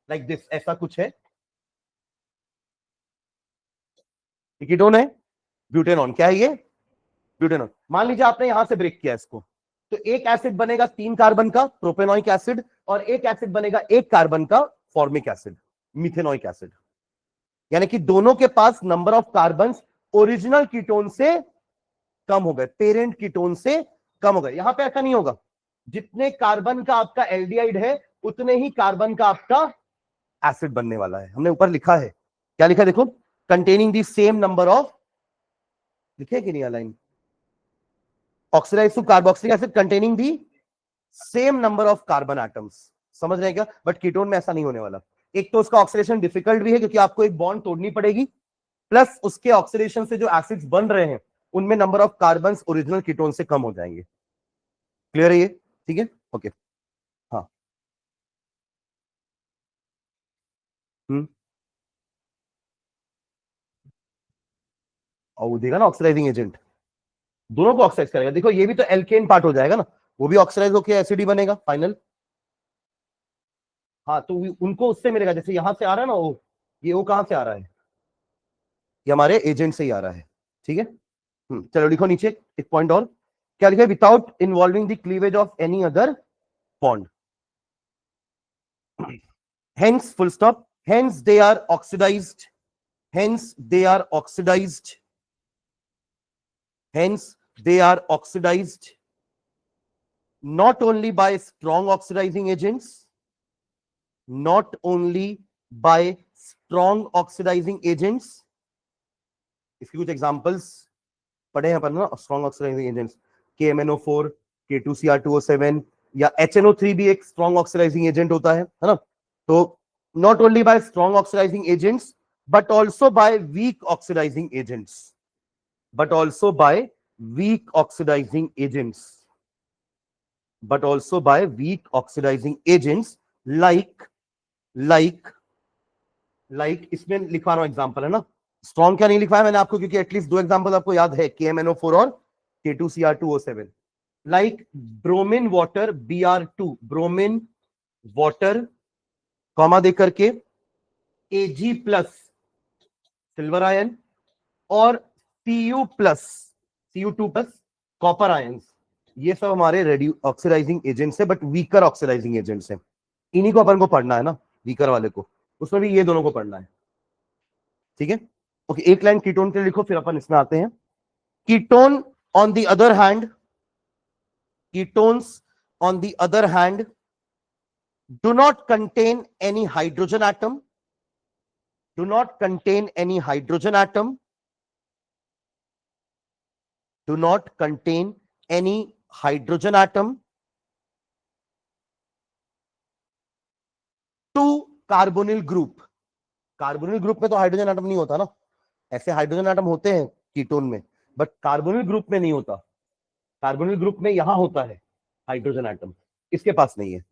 लाइक दिस, ऐसा कुछ है, कीटोन है, ब्यूटेनॉन। क्या है ये? ब्यूटेनॉन। मान लीजिए आपने यहां से ब्रेक किया इसको, तो एक एसिड बनेगा 3 कार्बन का प्रोपेनोइक एसिड, और एक एसिड बनेगा 1 कार्बन का फॉर्मिक एसिड, मिथेनोइक एसिड। यानी कि दोनों के पास number of carbon original ketone से कम हो गए, पेरेंट कीटोन से कम हो गए। यहां पे ऐसा नहीं होगा, जितने कार्बन का आपका एल्डिहाइड है उतने ही कार्बन का आपका एसिड बनने वाला है। हमने ऊपर लिखा है, क्या लिखा है देखो, containing the same number of, लिखे कि नहीं अलाइन, oxidized to carboxylic acid containing the same number of carbon atoms. समझ रहे हैं क्या? बट कीटोन में ऐसा नहीं होने वाला। एक तो उसका ऑक्सीडेशन डिफिकल्ट भी है, क्योंकि आपको एक बॉन्ड तोड़नी पड़ेगी, प्लस उसके ऑक्सीडेशन से जो एसिड्स बन रहे हैं उनमें number of carbon original ketone से कम हो जाएंगे। क्लियर है ये? ठीक है, ओके। हाँ, हम्म, और वो देगा ना ऑक्सीडाइजिंग एजेंट, दोनों को ऑक्साइड करेगा। देखो ये भी तो एल्केन पार्ट हो जाएगा ना, वो भी ऑक्सीडाइज होकर एसिड ही बनेगा फाइनल। हाँ, तो उनको उससे मिलेगा, जैसे यहां से आ रहा है ना वो, ये वो कहां से आ रहा है? ये हमारे एजेंट से ही आ रहा है। ठीक है, चलो लिखो नीचे एक पॉइंट और, क्या लिखा है? Without involving the cleavage of any other bond, hence full stop, hence they are oxidized, hence they are oxidized, hence they are oxidized not only by strong oxidizing agents, not only by strong oxidizing agents, इसकी कुछ examples पढ़े हैं अपन ना, strong oxidizing agents, KMnO4, K2Cr2O7, या HNO3 भी एक strong oxidizing agent होता है ना? तो not only by strong oxidizing agents but also by weak oxidizing agents, but also by weak oxidizing agents, but also by weak oxidizing agents like इसमें लिखवा रहा हूं एग्जांपल है ना, स्ट्रॉन्ग क्या नहीं लिखवाया मैंने आपको, क्योंकि एटलीस्ट 2 एग्जांपल आपको याद है, KMnO4 और K2Cr2O7, like bromine water Br2, bromine water comma देकर के Ag प्लस सिल्वर आयन, और Cu2 प्लस कॉपर आयन, ये सब हमारे रेड्यू ऑक्सीडाइजिंग एजेंट्स है, बट वीकर ऑक्सीडाइजिंग एजेंट्स हैं। इन्हीं को अपन को पढ़ना है ना, वीकर वाले को, उसमें भी ये दोनों को पढ़ना है। ठीक है, ओके। एक लाइन कीटोन के लिए लिखो, फिर अपन इसमें आते हैं। Ketone on the other hand, ketones on the other hand do not contain any hydrogen atom, do not contain any hydrogen atom, do not contain any hydrogen atom to carbonyl group। Carbonyl group में तो hydrogen atom नहीं होता ना, ऐसे hydrogen atom होते हैं ketone में, but carbonyl group में नहीं होता। कार्बोनिल ग्रुप में यहां होता है हाइड्रोजन एटम, इसके पास नहीं है।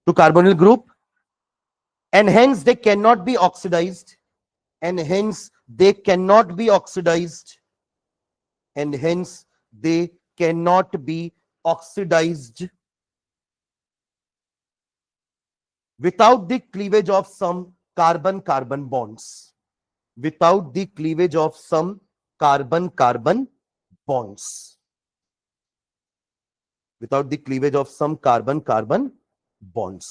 तो carbonyl group, and hence they can not be oxidized, and hence they can not be oxidized, and hence they can not be oxidized without the cleavage of some carbon-carbon bonds, without the cleavage of some carbon-carbon bonds, without the cleavage of some carbon-carbon bonds।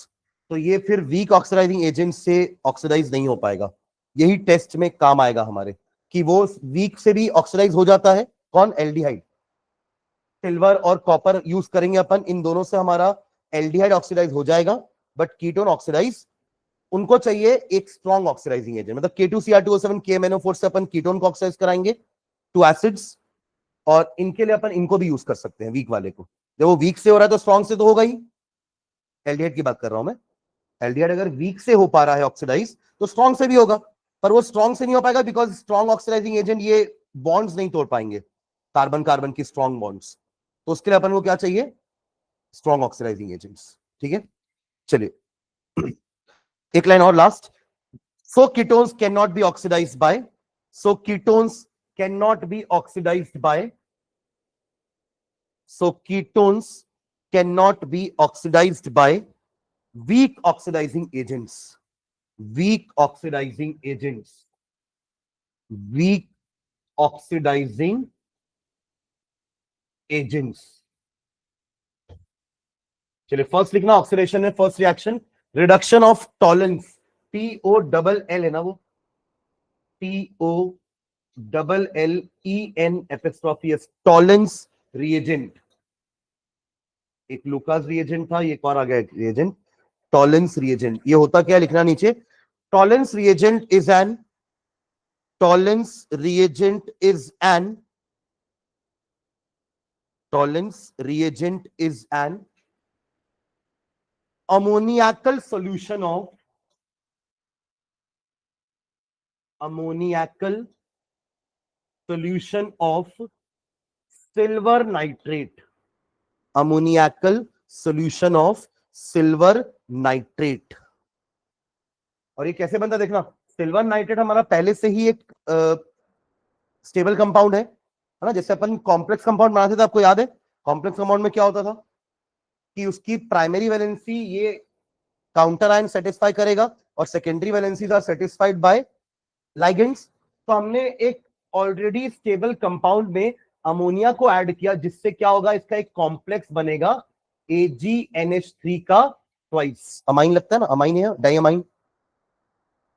तो ये फिर week oxidizing agent से oxidise नहीं हो पाएगा। यही test में काम आएगा हमारे, कि वो वीक से भी ऑक्सीडाइज हो जाता है। कौन? एल्डिहाइड। सिल्वर और कॉपर यूज करेंगे अपन, इन दोनों से हमारा एल्डिहाइड ऑक्सीडाइज हो जाएगा, बट कीटोन ऑक्सीडाइज, उनको चाहिए एक स्ट्रॉन्ग ऑक्सीडाइजिंग एजेंट। मतलब K2Cr2O7 KMnO4 से अपन कीटोन को ऑक्सीडाइज कराएंगे टू एसिड्स, और इनके लिए अपन इनको भी यूज कर सकते हैं, वीक वाले को। जब वो वीक से हो रहा है तो स्ट्रॉन्ग से तो होगा ही, एल्डिहाइड की बात कर रहा हूं मैं। एल्डिहाइड अगर वीक से हो पा रहा है ऑक्सीडाइज, तो स्ट्रॉन्ग से भी होगा, पर वो स्ट्रॉन्ग से नहीं हो पाएगा, बिकॉज स्ट्रॉन्ग ऑक्सीडाइजिंग एजेंट ये बॉन्ड्स नहीं तोड़ पाएंगे, कार्बन कार्बन की स्ट्रॉन्ग बॉन्ड्स। तो उसके लिए अपन को क्या चाहिए? Strong oxidizing agents. ठीक है, चलिए एक लाइन और last. So ketones cannot be oxidized by, so ketones cannot be oxidized by, so ketones cannot be oxidized by weak oxidizing agents, weak oxidizing agents, weak oxidizing agents. चलिए first लिखना oxidation में first reaction reduction of Tollens, TOLL है ना वो, TOLLEN apostrophe s, Tollens reagent. एक Lucas reagent था, एक और आ गया रिएजेंट टॉलेंस रिएजेंट। ये होता क्या लिखना नीचे, Tollens reagent is an Tollens reagent is an Tollens reagent is an ammoniacal solution of ammoniacal solution of silver nitrate, ammoniacal solution of silver nitrate। और ये कैसे बनता देखना, सिल्वर नाइट्रेट हमारा पहले से ही एक स्टेबल कंपाउंड है ना, जैसे अपन कॉम्प्लेक्स कंपाउंड बनाते थे, आपको याद है कॉम्प्लेक्स कंपाउंड में क्या होता था कि उसकी प्राइमरी वैलेंसी ये काउंटर आयन सेटिस्फाई करेगा और secondary valencies are satisfied by ligands. तो हमने एक ऑलरेडी स्टेबल कंपाउंड में अमोनिया को ऐड किया, जिससे क्या होगा, इसका एक कॉम्प्लेक्स बनेगा AgNH3 का ट्वाइस। अमाइन लगता है ना, अमाइन है, डाइअमाइन,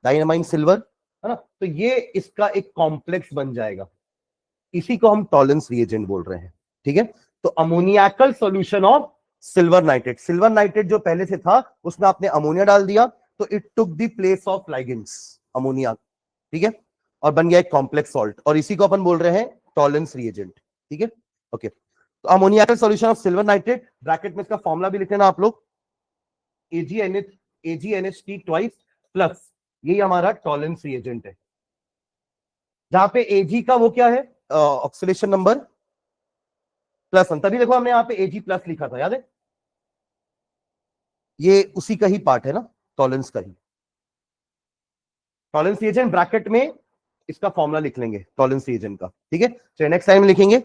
डाइअमाइन सिल्वर है ना, तो ये इसका एक कॉम्प्लेक्स बन जाएगा, इसी को हम टॉलेंस रिएजेंट बोल रहे हैं। ठीक है, तो अमोनियाकल solution of silver nitrate, silver nitrate जो पहले से था उसमें आपने अमोनिया डाल दिया, तो it took the place of ligands ammonia. ठीक है, और बन गया एक कॉम्प्लेक्स सॉल्ट, और इसी को अपन बोल रहे हैं टॉलेंस रिएजेंट। ठीक है, ओके, तो अमोनियाकल solution of silver nitrate, bracket में इसका फॉर्मूला भी लिख लेना आप लोग, AgNH3 ट्वाइस प्लस, यही हमारा टॉलेंस रिएजेंट है, जहां पे Ag का वो क्या है, ऑक्सीडेशन नंबर +1। तभी देखो हमने यहाँ पे Ag प्लस लिखा था, याद है, ये उसी का ही पार्ट है ना, टॉलेंस का ही। टॉलेंस रिएजेंट ब्रैकेट में इसका फॉर्मूला लिख लेंगे टॉलेंस रिएजेंट का। ठीक है, चलिए नेक्स्ट टाइम लिखेंगे,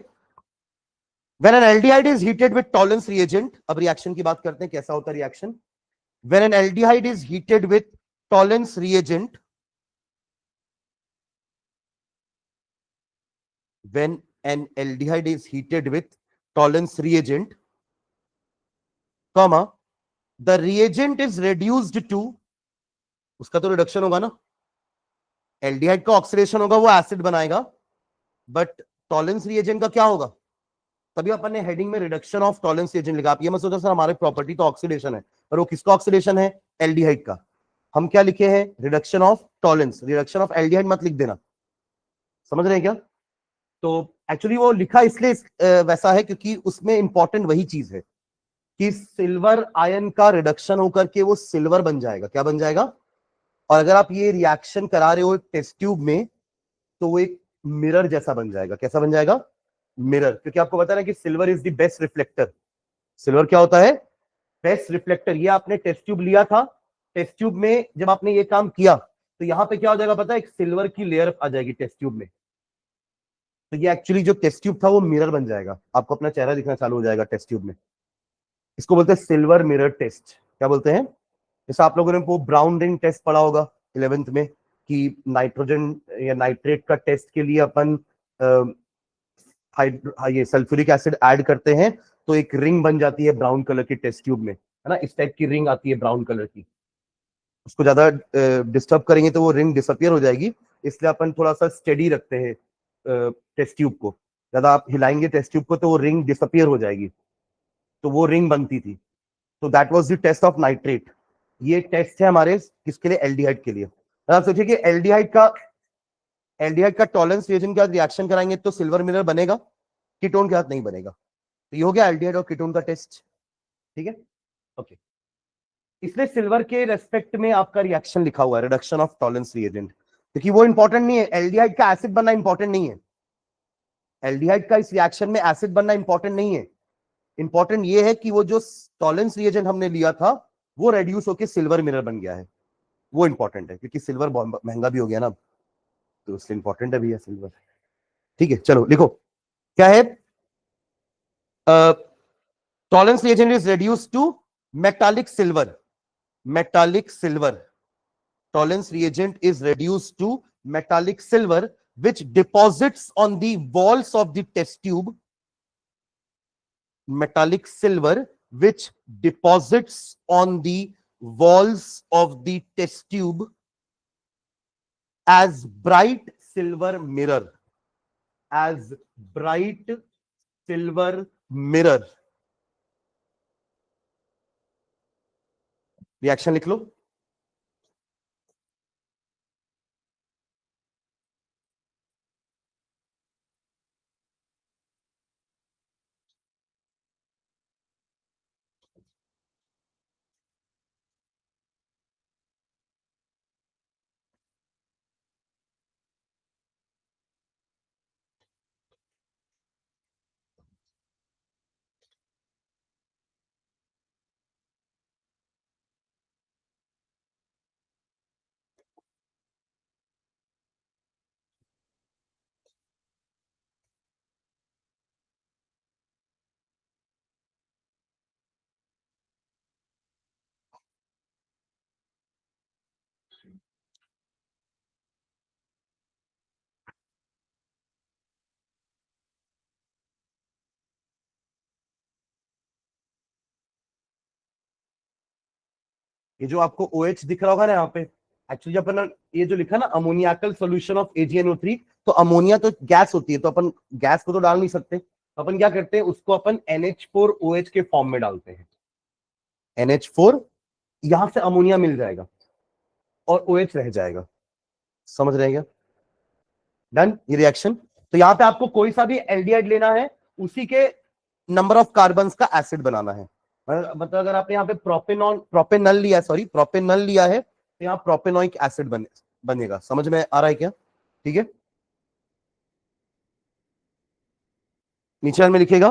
when an aldehyde is heated with Tollens reagent. अब रिएक्शन की बात करते हैं, कैसा होता है reaction, when an aldehyde is heated with Tollens reagent, when an aldehyde is heated with tollens reagent, comma, the reagent is reduced to, उसका तो रिडक्शन होगा ना, एल्डिहाइड का ऑक्सीडेशन होगा, वो एसिड बनाएगा, बट टॉलेंस रिएजेंट का क्या होगा, तभी अपन ने हेडिंग में रिडक्शन ऑफ टॉलेंस रिएजेंट लिखा। आप ये मत सोचो सर हमारे प्रॉपर्टी तो ऑक्सीडेशन है, पर वो किसका ऑक्सीडेशन है, एल्डिहाइड का। हम क्या लिखे हैं, reduction of Tollens, reduction of aldehyde मत लिख देना, समझ रहे हैं क्या। तो एक्चुअली वो लिखा इसलिए वैसा है क्योंकि उसमें इंपॉर्टेंट वही चीज है कि सिल्वर आयन का रिडक्शन होकर के वो सिल्वर बन जाएगा, क्या बन जाएगा। और अगर आप ये रिएक्शन करा रहे हो टेस्ट ट्यूब में, तो वो एक मिरर जैसा बन जाएगा, कैसा बन जाएगा, मिरर, क्योंकि आपको पता है कि silver is the best reflector. Silver क्या होता है, बेस्ट रिफ्लेक्टर। ये आपने टेस्ट ट्यूब लिया था, टेस्ट ट्यूब में जब आपने ये काम किया तो यहाँ पे क्या हो जाएगा पता है, एक सिल्वर की लेयर आ जाएगी टेस्ट ट्यूब में। तो ये एक्चुअली जो टेस्ट ट्यूब था वो मिरर बन जाएगा, आपको अपना चेहरा दिखना चालू हो जाएगा टेस्ट ट्यूब में। इसको बोलते हैं सिल्वर मिरर टेस्ट। क्या बोलते हैं, जैसे आप लोगों ने वो ब्राउन रिंग टेस्ट पढ़ा होगा 11th में, कि नाइट्रोजन या नाइट्रेट का टेस्ट के लिए अपन ये सल्फ्यूरिक एसिड ऐड करते हैं, तो एक रिंग बन जाती है ब्राउन कलर की टेस्ट ट्यूब में, है ना, इस टाइप की रिंग आती है ब्राउन कलर की। उसको ज्यादा डिस्टर्ब करेंगे तो वो रिंग डिसअपियर हो जाएगी, इसलिए अपन थोड़ा सा स्टेडी रखते हैं टेस्ट ट्यूब को। ज्यादा आप हिलाएंगे टेस्ट ट्यूब को तो वो रिंग डिसअपियर हो जाएगी, तो वो रिंग बनती थी। तो that was the test of nitrate. ये टेस्ट है हमारे किसके लिए, एल्डिहाइड के लिए। आप सोचिए कि एल्डिहाइड का टॉलेंस रिएजेंट के साथ रिएक्शन कराएंगे तो सिल्वर मिरर बनेगा, कीटोन के साथ नहीं बनेगा। तो ये हो गया एल्डिहाइड और कीटोन का टेस्ट। ठीक है, ओके, इसलिए सिल्वर के रेस्पेक्ट में आपका रिएक्शन लिखा हुआ है, रिडक्शन ऑफ टॉलेंस रिएजेंट, क्योंकि वो इंपॉर्टेंट नहीं है, एल्डिहाइड का एसिड बनना इंपॉर्टेंट नहीं है, एल्डिहाइड का इस रिएक्शन में एसिड बनना इंपॉर्टेंट नहीं है। इंपॉर्टेंट ये है कि वो जो टॉलेंस रिएजेंट हमने लिया था वो रेड्यूस होकर सिल्वर मिरर बन गया है, वो इंपॉर्टेंट है, क्योंकि सिल्वर महंगा भी हो गया ना, तो इसलिए इंपॉर्टेंट है भैया सिल्वर। ठीक है, चलो लिखो क्या है, Tollens reagent is reduce to metallic silver, metallic silver, Tollens reagent is reduce to metallic silver which deposits on the walls of the test tube metallic silver, which deposits on the walls of the test tube as bright silver mirror, as bright silver mirror. Reaction लिख लो. ये जो आपको OH दिख रहा होगा ना यहाँ पे, एक्चुअली अपन ये जो लिखा ना अमोनियाकल सोल्यूशन ऑफ AgNO3, तो अमोनिया तो गैस होती है, तो अपन गैस को तो डाल नहीं सकते, तो अपन क्या करते हैं, उसको अपन NH4OH के फॉर्म में डालते हैं. NH4, यहां से अमोनिया मिल जाएगा और OH रह जाएगा. समझ रहे हैं क्या? डन. ये रिएक्शन. तो यहाँ पे आपको कोई सा भी एल्डिहाइड लेना है, उसी के नंबर ऑफ कार्बन्स का एसिड बनाना है. मतलब अगर आपने यहाँ पे प्रोपेनल लिया है, तो यहाँ प्रोपेनोइक एसिड बनेगा. समझ में आ रहा है क्या? ठीक है. नीचे में लिखेगा,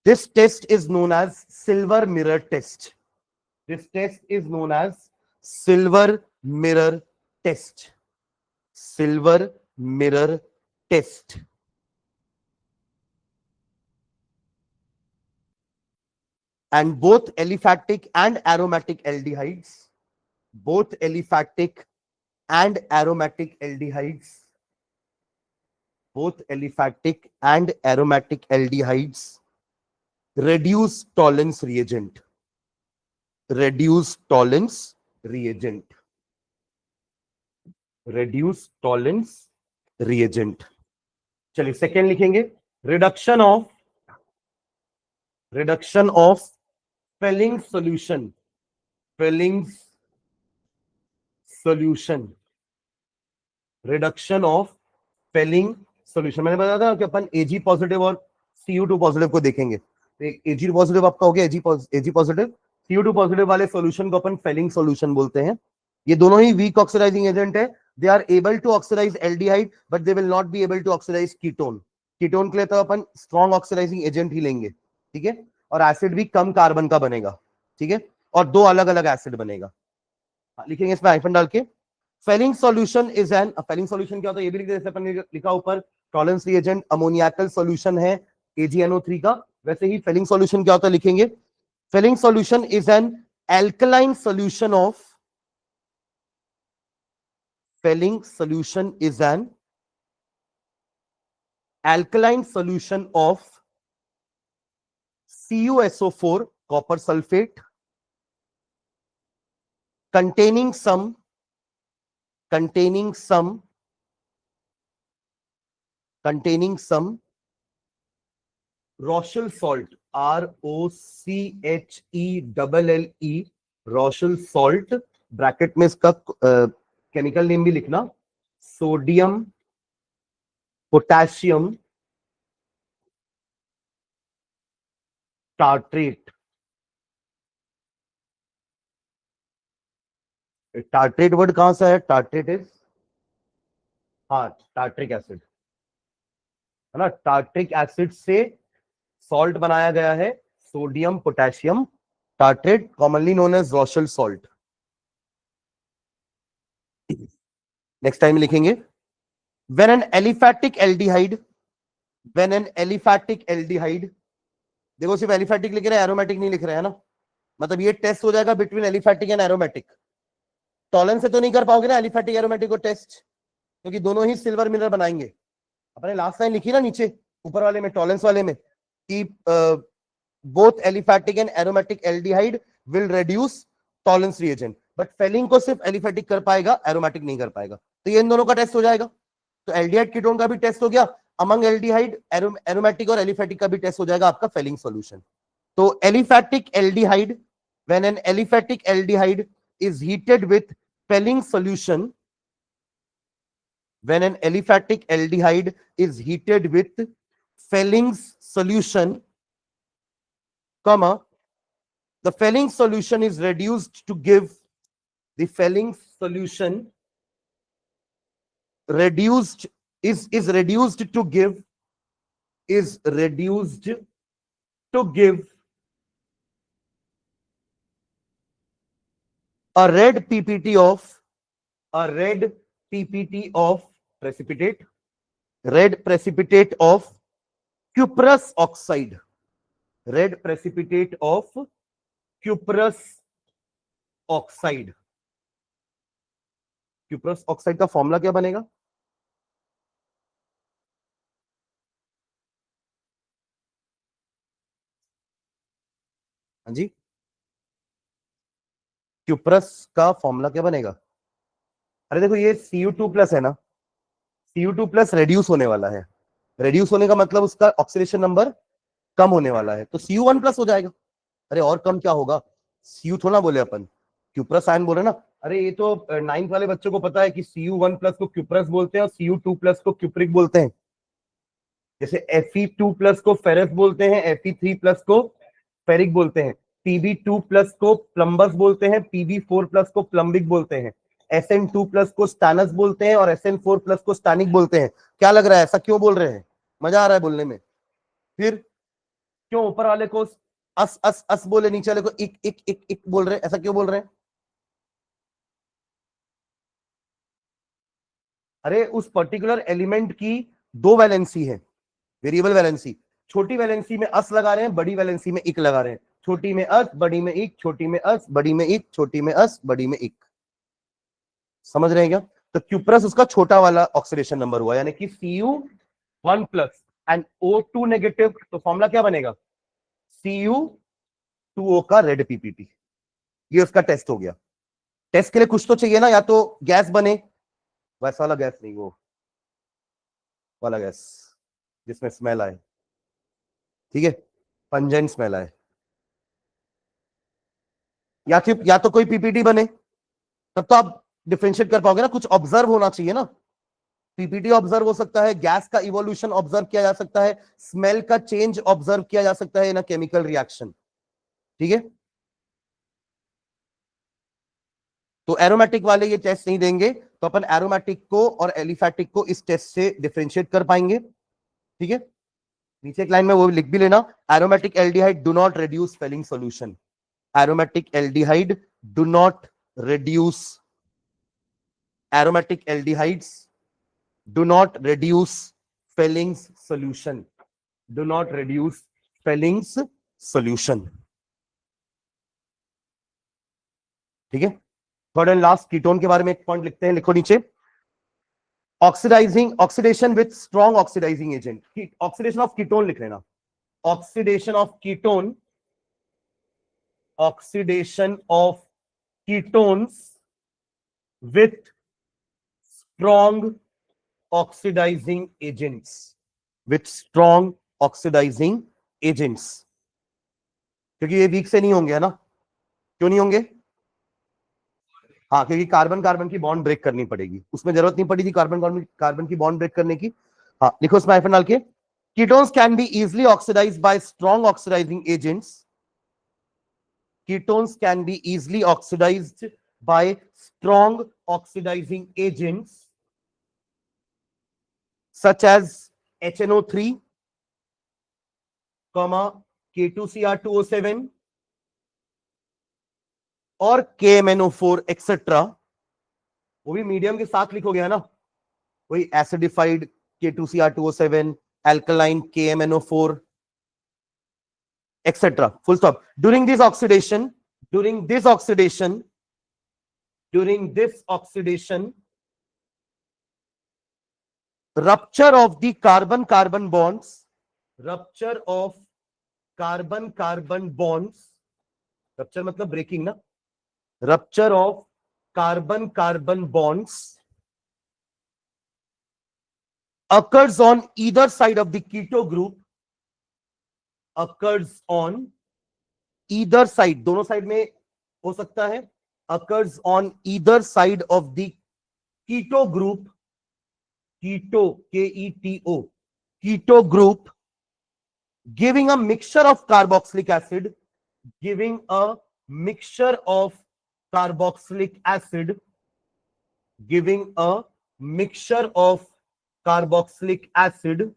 this test is known as silver mirror test. This test is known as silver mirror test. Silver mirror test. And both aliphatic and aromatic aldehydes, both aliphatic and aromatic aldehydes, both aliphatic and aromatic aldehydes reduce tolerance reagent, reduce tolerance reagent, reduce tolerance reagent. चलिए second लिखेंगे, reduction of Fellings solution, Fellings solution, reduction of Felling solution. मैंने बताया था कि अपन Ag positive और Cu2 positive को देखेंगे. तो एक Ag पॉजिटिव आपका हो गया, Ag पॉजिटिव, Cu2 पॉजिटिव वाले सॉल्यूशन को अपन Felling सॉल्यूशन बोलते हैं. ये दोनों ही वीक ऑक्सीडाइजिंग एजेंट है. They are able to oxidize aldehyde, but they will not be able to oxidize ketone. Ketone के लिए तो अपन स्ट्रॉन्ग ऑक्सीडाइजिंग एजेंट ही लेंगे. ठीक है. और एसिड भी कम कार्बन का बनेगा. ठीक है. और दो अलग अलग एसिड बनेगा. लिखेंगे इसमें हाइफन डाल के. Fehling solution is an, Fehling solution क्या होता है ये भी लिख दे, जैसे अपन ने लिखा ऊपर टॉलरेंस रिएजेंट अमोनियाकल सॉल्यूशन है AgNO3 का, वैसे ही फेलिंग सॉल्यूशन क्या होता है लिखेंगे. Fehling solution is an alkaline solution of, Fehling solution is an alkaline solution of CuSO4 copper sulfate containing some Rochelle salt, ROCHELLE, Rochelle salt. Bracket में इसका chemical name भी लिखना, sodium potassium tartrate. Tartrate word कहां से है? Tartrate is, हाँ, tartaric acid है ना. टार्ट्रिक एसिड से सॉल्ट बनाया गया है, sodium potassium tartrate, commonly known as Rochelle salt. Next time लिखेंगे, when an aliphatic aldehyde, देखो सिर्फ एलिफैटिक लिख रहे हैं, एरोमेटिक नहीं लिख रहे हैं ना. मतलब ये टेस्ट हो जाएगा between aliphatic and aromatic. Tollens से तो नहीं कर पाओगे ना एलिफैटिक एरोमेटिक को टेस्ट, क्योंकि दोनों ही सिल्वर मिनरल बनाएंगे। अपने लास्ट लाइन लिखी ना नीचे ऊपर वाले में, टॉलेंस वाले में, कि both aliphatic and aromatic aldehyde will reduce Tollens reagent, but Fehling को सिर्फ एलिफैटिक कर पाएगा, एरोमेटिक नहीं कर पाएगा। तो ये इन दोनों का टेस्ट हो जाएगा। तो एल्डिहाइड कीटोन का भी टेस्ट हो गया, अमंग एल्डिहाइड एरोमेटिक और एलिफैटिक का भी टेस्ट हो जाएगा आपका फेलिंग सॉल्यूशन। तो aliphatic aldehyde, when an aliphatic aldehyde is heated with Fehling solution, when an aliphatic aldehyde is heated with Felling's solution, comma, the Felling's solution is reduced to give the Felling's solution reduced is reduced to give a red PPT of precipitate, red precipitate of cuprous oxide, red precipitate of cuprous oxide। cuprous oxide का formula क्या बनेगा? हाँ जी, cuprous का formula क्या बनेगा? अरे देखो ये Cu2+ है ना, Cu2+ रेड्यूस होने वाला है, रेड्यूस होने का मतलब उसका ऑक्सीडेशन नंबर कम होने वाला है, तो Cu1+ हो जाएगा। अरे और कम क्या होगा, Cu थोड़ा बोले अपन, क्यूप्रस आयन बोले ना। अरे ये तो 9th वाले बच्चों को पता है कि Cu1+ को क्यूप्रस बोलते हैं और Cu2+ को क्यूप्रिक बोलते हैं। जैसे Fe2+ को फेरस बोलते हैं, Fe3+ को फेरिक बोलते हैं, Pb2+ को प्लम्बस बोलते हैं, Pb4+ को प्लम्बिक बोलते हैं, Sn2+ को स्टानस बोलते हैं और Sn4+ को स्टानिक बोलते हैं। क्या लग रहा है, ऐसा क्यों बोल रहे हैं? मजा आ रहा है बोलने में? फिर क्यों ऊपर वाले को अस अस अस बोले, नीचे वाले को इक इक इक इक बोल रहे हैं, ऐसा क्यों बोल रहे हैं? अरे उस पर्टिकुलर एलिमेंट की दो वैलेंसी है, वेरिएबल वैलेंसी। छोटी वैलेंसी में अस लगा रहे हैं, बड़ी वैलेंसी में इक लगा रहे हैं। छोटी में अस, बड़ी में इक, छोटी में अस, बड़ी में इक, छोटी में अस, बड़ी में इक। समझ रहे हैं क्या? तो क्यूप्रस उसका छोटा वाला ऑक्सीडेशन नंबर हुआ, यानी कि Cu1+ एंड O2-, तो फॉर्मूला क्या बनेगा? Cu2O का रेड पीपीटी। ये उसका टेस्ट हो गया। टेस्ट के लिए कुछ तो चाहिए ना, या तो गैस बने, वैसा वाला गैस नहीं, वो वाला गैस जिसमें स्मेल आए, ठीक है, पंजेंट स्मेल आए, या तो कोई पीपीटी बने, तब तो आप डिफरेंशिएट कर पाओगे ना। कुछ ऑब्जर्व होना चाहिए ना, पीपीटी ऑब्जर्व हो सकता है, गैस का इवोल्यूशन ऑब्जर्व किया जा सकता है, स्मेल का चेंज ऑब्जर्व किया जा सकता है इन अ केमिकल रिएक्शन, ठीक है। तो एरोमेटिक वाले ये टेस्ट नहीं देंगे, तो अपन एरोमेटिक को और एलिफैटिक को इस टेस्ट से डिफरेंशिएट कर पाएंगे, ठीक है। नीचे एक लाइन में वो लिख भी लेना, aromatic aldehyde do not reduce Fehling solution, aromatic aldehyde do not reduce, aromatic aldehydes do not reduce Felling's solution, do not reduce Felling's solution, ठीक है। थर्ड एंड लास्ट कीटोन के बारे में एक पॉइंट लिखते हैं, लिखो नीचे, oxidation with strong oxidizing agent. Oxidation of ketone लिख लेना, oxidation of ketone, oxidation of ketones with strong oxidizing agents, with strong oxidizing agents. क्योंकि ये वीक से नहीं होंगे, है ना? क्यों नहीं होंगे? हाँ, क्योंकि कार्बन कार्बन की बॉन्ड ब्रेक करनी पड़ेगी, उसमें जरूरत नहीं पड़ी थी कार्बन कार्बन की बॉन्ड ब्रेक करने की। हाँ लिखो इसमें हाइफन डाल के, ketones can be easily oxidized by strong oxidizing agents, ketones can be easily oxidized by strong oxidizing agents such as HNO3, K2Cr2O7 और KMNO4 एक्सेट्रा। वो भी मीडियम के साथ लिखोगे, है ना? वही acidified K2Cr2O7, alkaline KMNO4 etc. full stop. During this oxidation during this oxidation, rupture of the carbon-carbon bonds, rupture of carbon-carbon bonds, rupture मतलब breaking ना, rupture of carbon-carbon bonds occurs on either side of the keto group, occurs on either side, दोनों side में हो सकता है, occurs on either side of the keto group, keto, K-E-T-O, keto group, giving a mixture of carboxylic acid, giving a mixture of carboxylic acid, giving a mixture of carboxylic acid,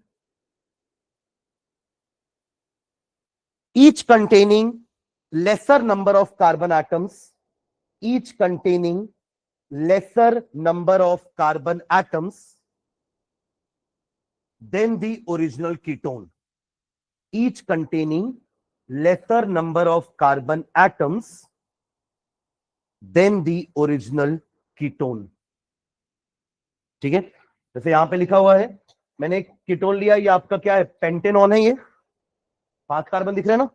each containing lesser number of carbon atoms, each containing lesser number of carbon atoms than the original ketone, each containing lesser number of carbon atoms than the original ketone. ठीक है, जैसे यहां पे लिखा हुआ है, मैंने एक कीटोन लिया, ये आपका क्या है, पेंटेनॉन है, ये 5 कार्बन दिख रहे हैं ना,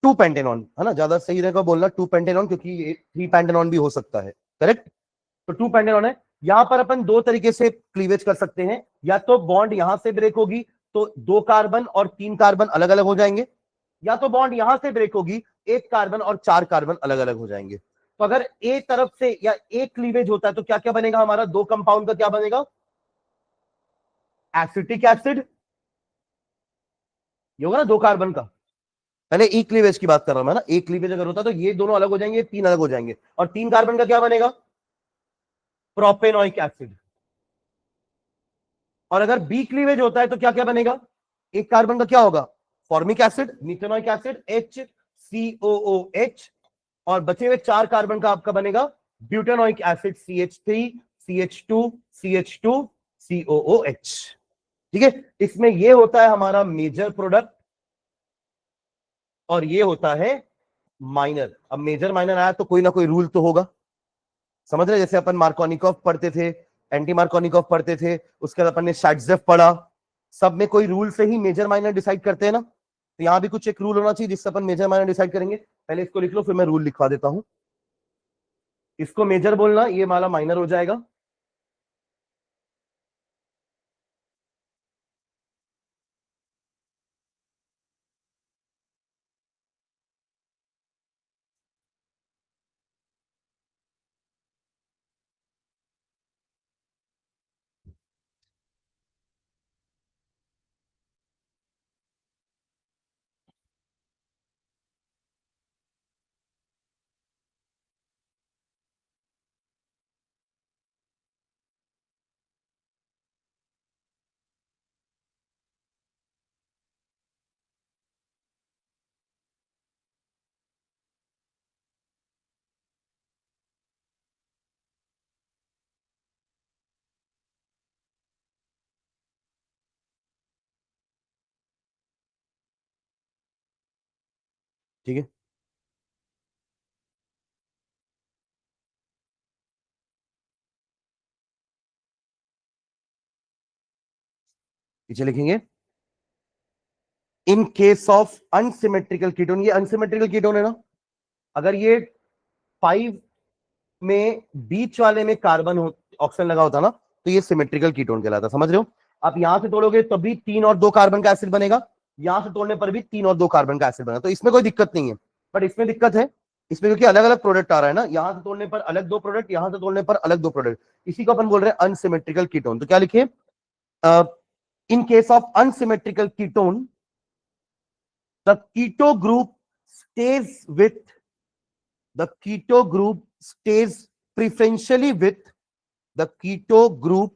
2 पेंटेनॉन है ना, ज्यादा सही रहेगा बोलना 2 पेंटेनॉन, क्योंकि ये 3 पेंटेनॉन भी हो सकता है, करेक्ट। तो 2 पेंटेनॉन है, यहां पर अपन 2 तरीके से क्लीवेज कर सकते हैं, या तो बॉन्ड यहां से ब्रेक होगी तो 2 कार्बन और 3 कार्बन अलग अलग हो जाएंगे, या तो बॉन्ड यहां से ब्रेक होगी 1 कार्बन और 4 कार्बन अलग अलग हो जाएंगे। तो अगर ए तरफ से या एक क्लीवेज होता है तो क्या क्या बनेगा हमारा, 2 कंपाउंड का क्या बनेगा, एसिटिक एसिड, ये होगा ना 2 कार्बन का, पहले एक क्लीवेज की बात कर रहा हूं मैं ना, एक क्लीवेज अगर होता तो ये दोनों अलग हो जाएंगे, 3 अलग हो जाएंगे, और 3 कार्बन का क्या बनेगा, प्रोपेनोइक एसिड। और अगर बी क्लीवेज होता है तो क्या क्या बनेगा, एक कार्बन का क्या होगा, फॉर्मिक एसिड, निकोनोइक एसिड, HCOOH, और बचे हुए 4 कार्बन का आपका बनेगा butanoic acid, CH3, CH2, CH2, COOH। ठीक है, इसमें ये होता है हमारा मेजर प्रोडक्ट और ये होता है माइनर। अब मेजर माइनर आया तो कोई ना कोई रूल तो होगा, समझ रहे, जैसे अपन मार्कोनिकॉफ पढ़ते थे, एंटी मार्कोनिकॉफ पढ़ते थे, उसके बाद अपन ने शाइट्जेफ पढ़ा, सब में कोई रूल से ही मेजर माइनर डिसाइड करते हैं ना, तो यहां भी कुछ एक रूल होना चाहिए जिससे अपन मेजर माइनर डिसाइड करेंगे। पहले इसको लिख लो, फिर मैं रूल लिखवा देता हूं, इसको मेजर बोलना, ये माला माइनर हो जाएगा। ठीक है, पीछे लिखेंगे, इन केस ऑफ अनसिमेट्रिकल कीटोन, ये अनसिमेट्रिकल कीटोन है ना, अगर ये 5 में बीच वाले में कार्बन ऑक्सीजन लगा होता ना तो ये सिमेट्रिकल कीटोन कहलाता, समझ रहे हो। आप यहां से तोड़ोगे तब भी 3 और 2 कार्बन का एसिड बनेगा, यहां से तोड़ने पर भी 3 और 2 कार्बन का एसिड बनेगा, तो इसमें कोई दिक्कत नहीं है। बट इसमें दिक्कत है, इसमें क्योंकि अलग अलग प्रोडक्ट आ रहा है ना, यहां से तोड़ने पर अलग 2 प्रोडक्ट, यहां से तोड़ने पर अलग 2 प्रोडक्ट, इसी को अपन बोल रहे हैं अनसिमेट्रिकल कीटोन। तो क्या लिखे, in case of unsymmetrical ketone the keto group stays with the keto group stays preferentially with the keto group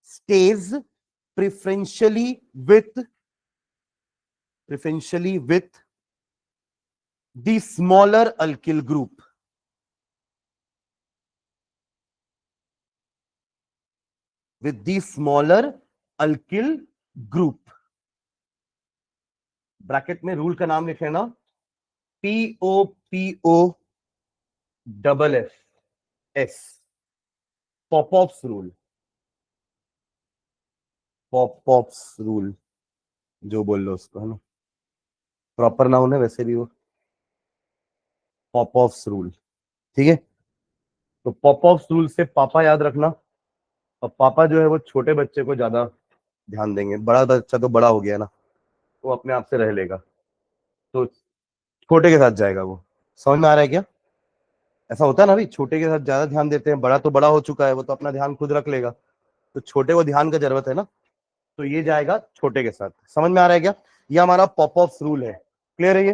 stays preferentially with the smaller alkyl group, with the smaller alkyl group। Bracket में rule का नाम लिख लेना, POPO double F, S, Popoff's rule, Popoff's rule जो बोल लो उसको, है ना, प्रॉपर नाउन है वैसे भी वो, पॉपऑफ्स रूल। ठीक है, तो पॉपऑफ्स रूल से पापा याद रखना, और पापा जो है वो छोटे बच्चे को ज्यादा ध्यान देंगे, बड़ा बच्चा तो बड़ा हो गया ना, वो अपने आप से रह लेगा, तो छोटे के साथ जाएगा वो। समझ में आ रहा है क्या? ऐसा होता है ना, अभी छोटे के साथ ज्यादा ध्यान देते हैं, बड़ा तो बड़ा हो चुका है, वो तो अपना ध्यान खुद रख लेगा, तो छोटे को ध्यान का जरूरत है ना, तो ये जाएगा छोटे के साथ। समझ में आ रहा है क्या? ये हमारा पॉपऑफ्स रूल है। क्लियर है ये?